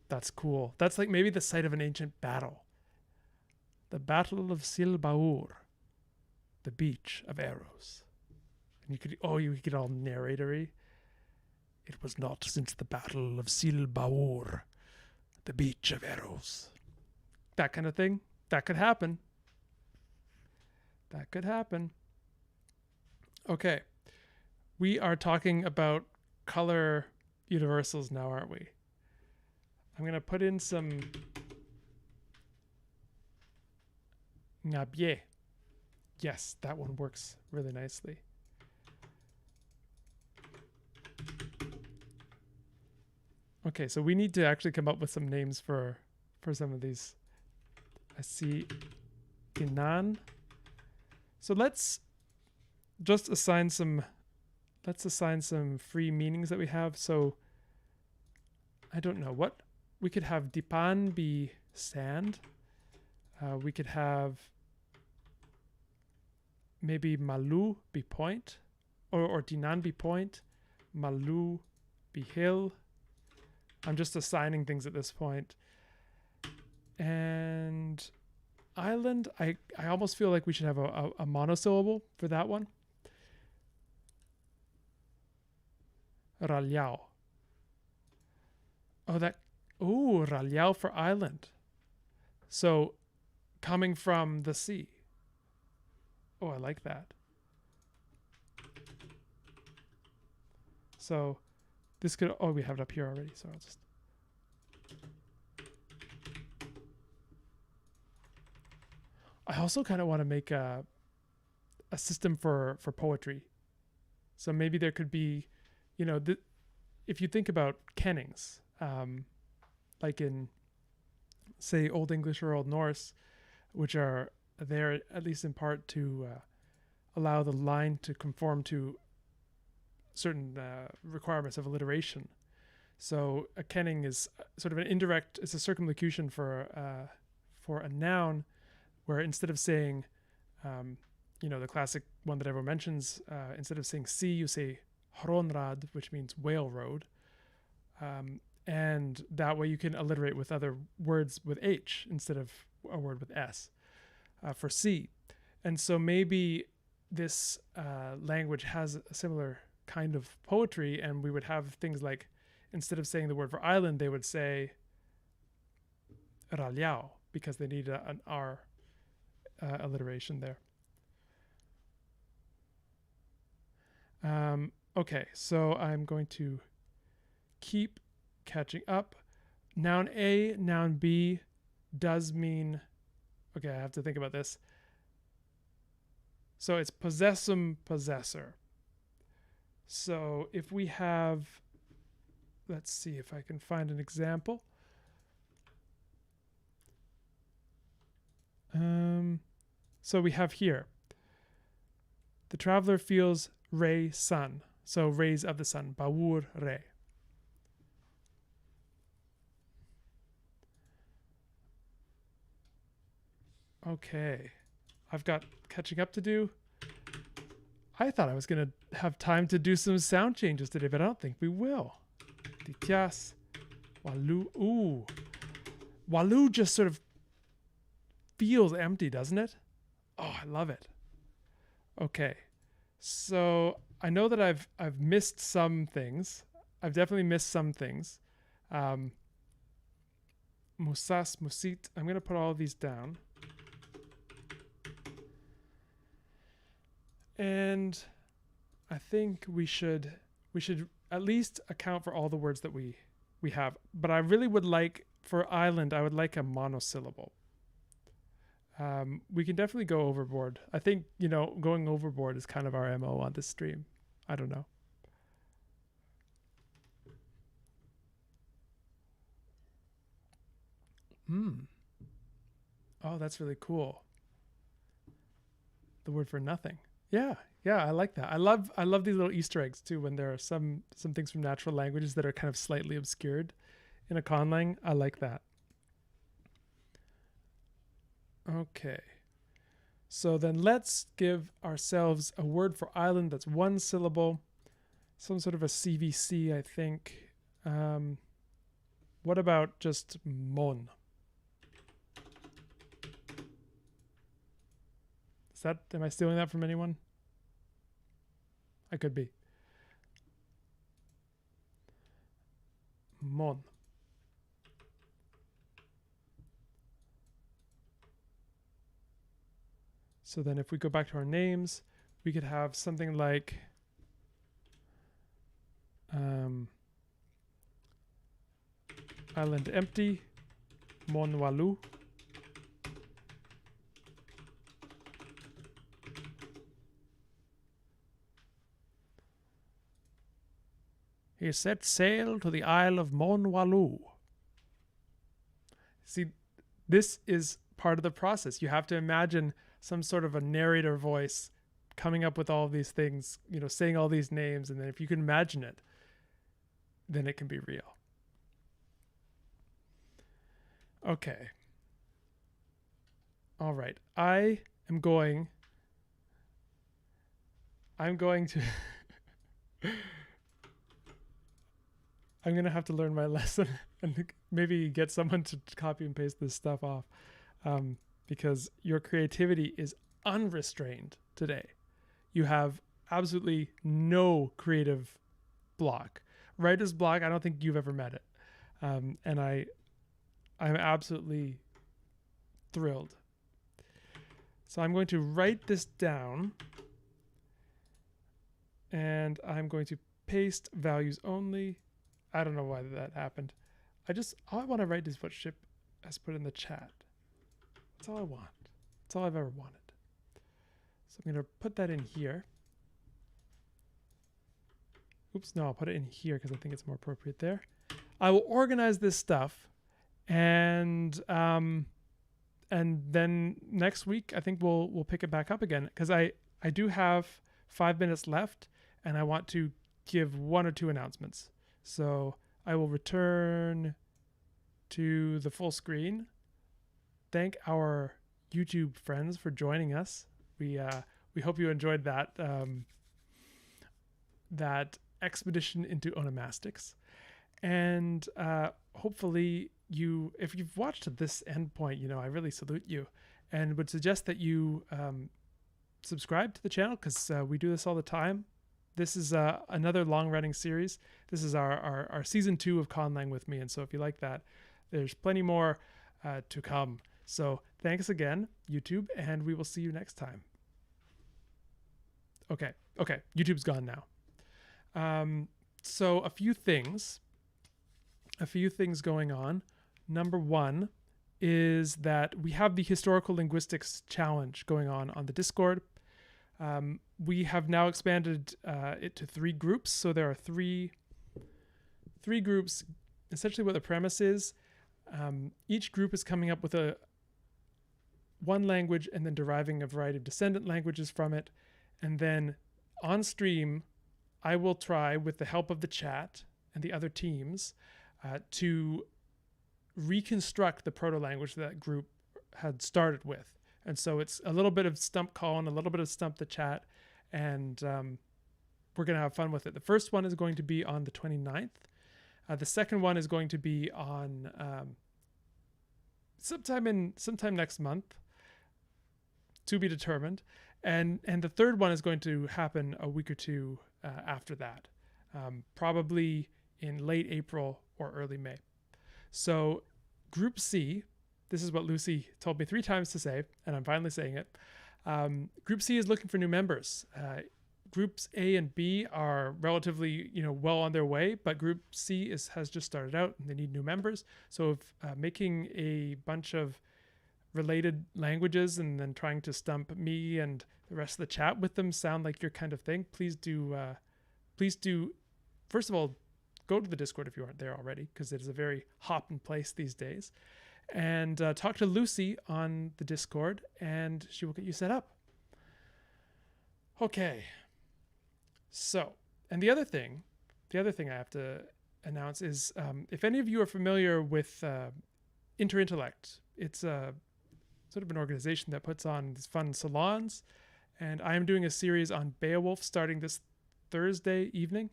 That's cool. That's like maybe the site of an ancient battle. The Battle of Silbaur. The beach of arrows. And you could get all narratory. It was not since the Battle of Silbaur, the beach of arrows. That kind of thing. That could happen. That could happen. Okay. We are talking about color universals now, aren't we? I'm going to put in some ngabye. Yes, that one works really nicely. Okay, so we need to actually come up with some names for some of these. I see Inan. So let's assign some free meanings that we have. So I don't know what we could have. Dipan be sand. We could have maybe Malu be point, or Dinan be point, Malu be hill. I'm just assigning things at this point. And island, I almost feel like we should have a monosyllable for that one. Ralyao. Ralyao for island. So coming from the sea. Oh, I like that. So this could, we have it up here already. So I'll just. I also kind of want to make a system for poetry. So maybe there could be, if you think about kennings, like in, say, Old English or Old Norse, which are there at least in part to allow the line to conform to certain requirements of alliteration. So a kenning is sort of an indirect, it's a circumlocution for a noun, where instead of saying, the classic one that everyone mentions, instead of saying sea, you say hronrad, which means whale road. And that way you can alliterate with other words with H instead of a word with S for sea. And so maybe this language has a similar kind of poetry, and we would have things like, instead of saying the word for island, they would say raliao, because they need an R alliteration there. Okay, so I'm going to keep catching up. Noun A, noun B does mean, okay, I have to think about this. So it's possessum, possessor. So if we have, let's see if I can find an example. So we have here, the traveler feels ray sun. So rays of the sun, bawur re. Okay, I've got catching up to do. I thought I was going to have time to do some sound changes today, but I don't think we will. Titias, walu. Ooh. Walu just sort of feels empty, doesn't it? Oh, I love it. Okay, so I know that I've missed some things. I've definitely missed some things. Musas, musit. I'm going to put all of these down. And I think we should at least account for all the words that we have. But I really would like, for island, I would like a monosyllable. We can definitely go overboard. I think, going overboard is kind of our MO on this stream. I don't know. Oh, that's really cool. The word for nothing. Yeah, I like that. I love these little Easter eggs too, when there are some things from natural languages that are kind of slightly obscured in a conlang. I like that. Okay. So then let's give ourselves a word for island that's one syllable, some sort of a CVC, I think. What about just mon? Am I stealing that from anyone? I could be. Mon. So then if we go back to our names, we could have something like island empty, mon walu. He set sail to the Isle of Mon Walu. See, this is part of the process. You have to imagine some sort of a narrator voice coming up with all of these things, saying all these names, and then if you can imagine it, then it can be real. Okay. All right. I'm going to I'm going to have to learn my lesson and maybe get someone to copy and paste this stuff off, because your creativity is unrestrained today. You have absolutely no creative block. Writer's block, I don't think you've ever met it. And I'm absolutely thrilled. So I'm going to write this down, and I'm going to paste values only. I don't know why that happened. All I want to write is what Ship has put in the chat. That's all I want. That's all I've ever wanted. So I'm going to put that in here. Oops, no, I'll put it in here because I think it's more appropriate there. I will organize this stuff, and then next week I think we'll pick it back up again, because I do have 5 minutes left, and I want to give one or two announcements. So I will return to the full screen. Thank our YouTube friends for joining us. We hope you enjoyed that that expedition into onomastics, and hopefully if you've watched to this end point, I really salute you, and would suggest that you subscribe to the channel, because we do this all the time. This is another long-running series. This is our season 2 of Conlang with me, and so if you like that, there's plenty more to come. So thanks again, YouTube, and we will see you next time. Okay, YouTube's gone now. So a few things going on. Number one is that we have the historical linguistics challenge going on the Discord. We have now expanded it to 3 groups. So there are three groups. Essentially what the premise is, each group is coming up with one language and then deriving a variety of descendant languages from it. And then on stream, I will try, with the help of the chat and the other teams, to reconstruct the proto-language that group had started with. And so it's a little bit of stump Colin, a little bit of stump the chat, and we're going to have fun with it. The first one is going to be on the 29th. The second one is going to be on sometime next month, to be determined. And the third one is going to happen a week or two after that, probably in late April or early May. So Group C, this is what Lucy told me 3 times to say, and I'm finally saying it. Group C is looking for new members. Groups A and B are relatively, well on their way, but Group C has just started out and they need new members. So if making a bunch of related languages and then trying to stump me and the rest of the chat with them sound like your kind of thing, please do first of all, go to the Discord if you aren't there already, because it is a very hopping place these days, and talk to Lucy on the Discord and she will get you set up. Okay, so, and the other thing I have to announce is, if any of you are familiar with Intellect, it's sort of an organization that puts on these fun salons, and I am doing a series on Beowulf starting this Thursday evening,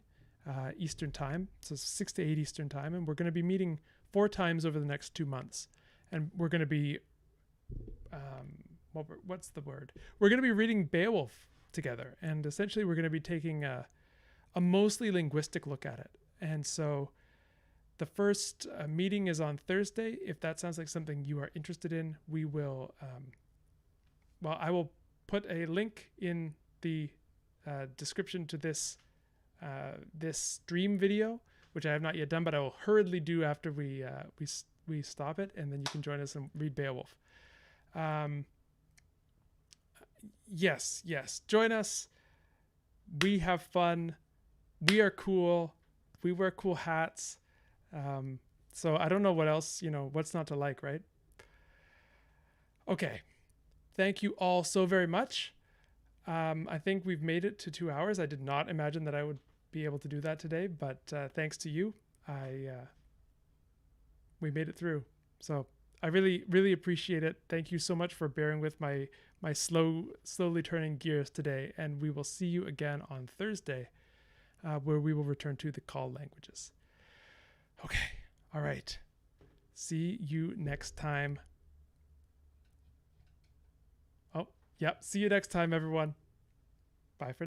Eastern time, so 6 to 8 Eastern time, and we're going to be meeting 4 times over the next 2 months, and we're going to be, what's the word? We're going to be reading Beowulf together, and essentially we're going to be taking a mostly linguistic look at it. And so the first meeting is on Thursday. If that sounds like something you are interested in, we will, I will put a link in the description to this stream video, which I have not yet done, but I will hurriedly do after we stop it, and then you can join us and read Beowulf. Yes, join us. We have fun. We are cool. We wear cool hats. So I don't know what else, what's not to like, right? Okay. Thank you all so very much. I think we've made it to 2 hours. I did not imagine that I would be able to do that today, but thanks to you, we made it through. So I really, really appreciate it. Thank you so much for bearing with my slowly turning gears today, and we will see you again on Thursday, where we will return to the call languages. Okay. All right. See you next time. Oh, yep. See you next time, everyone. Bye for now.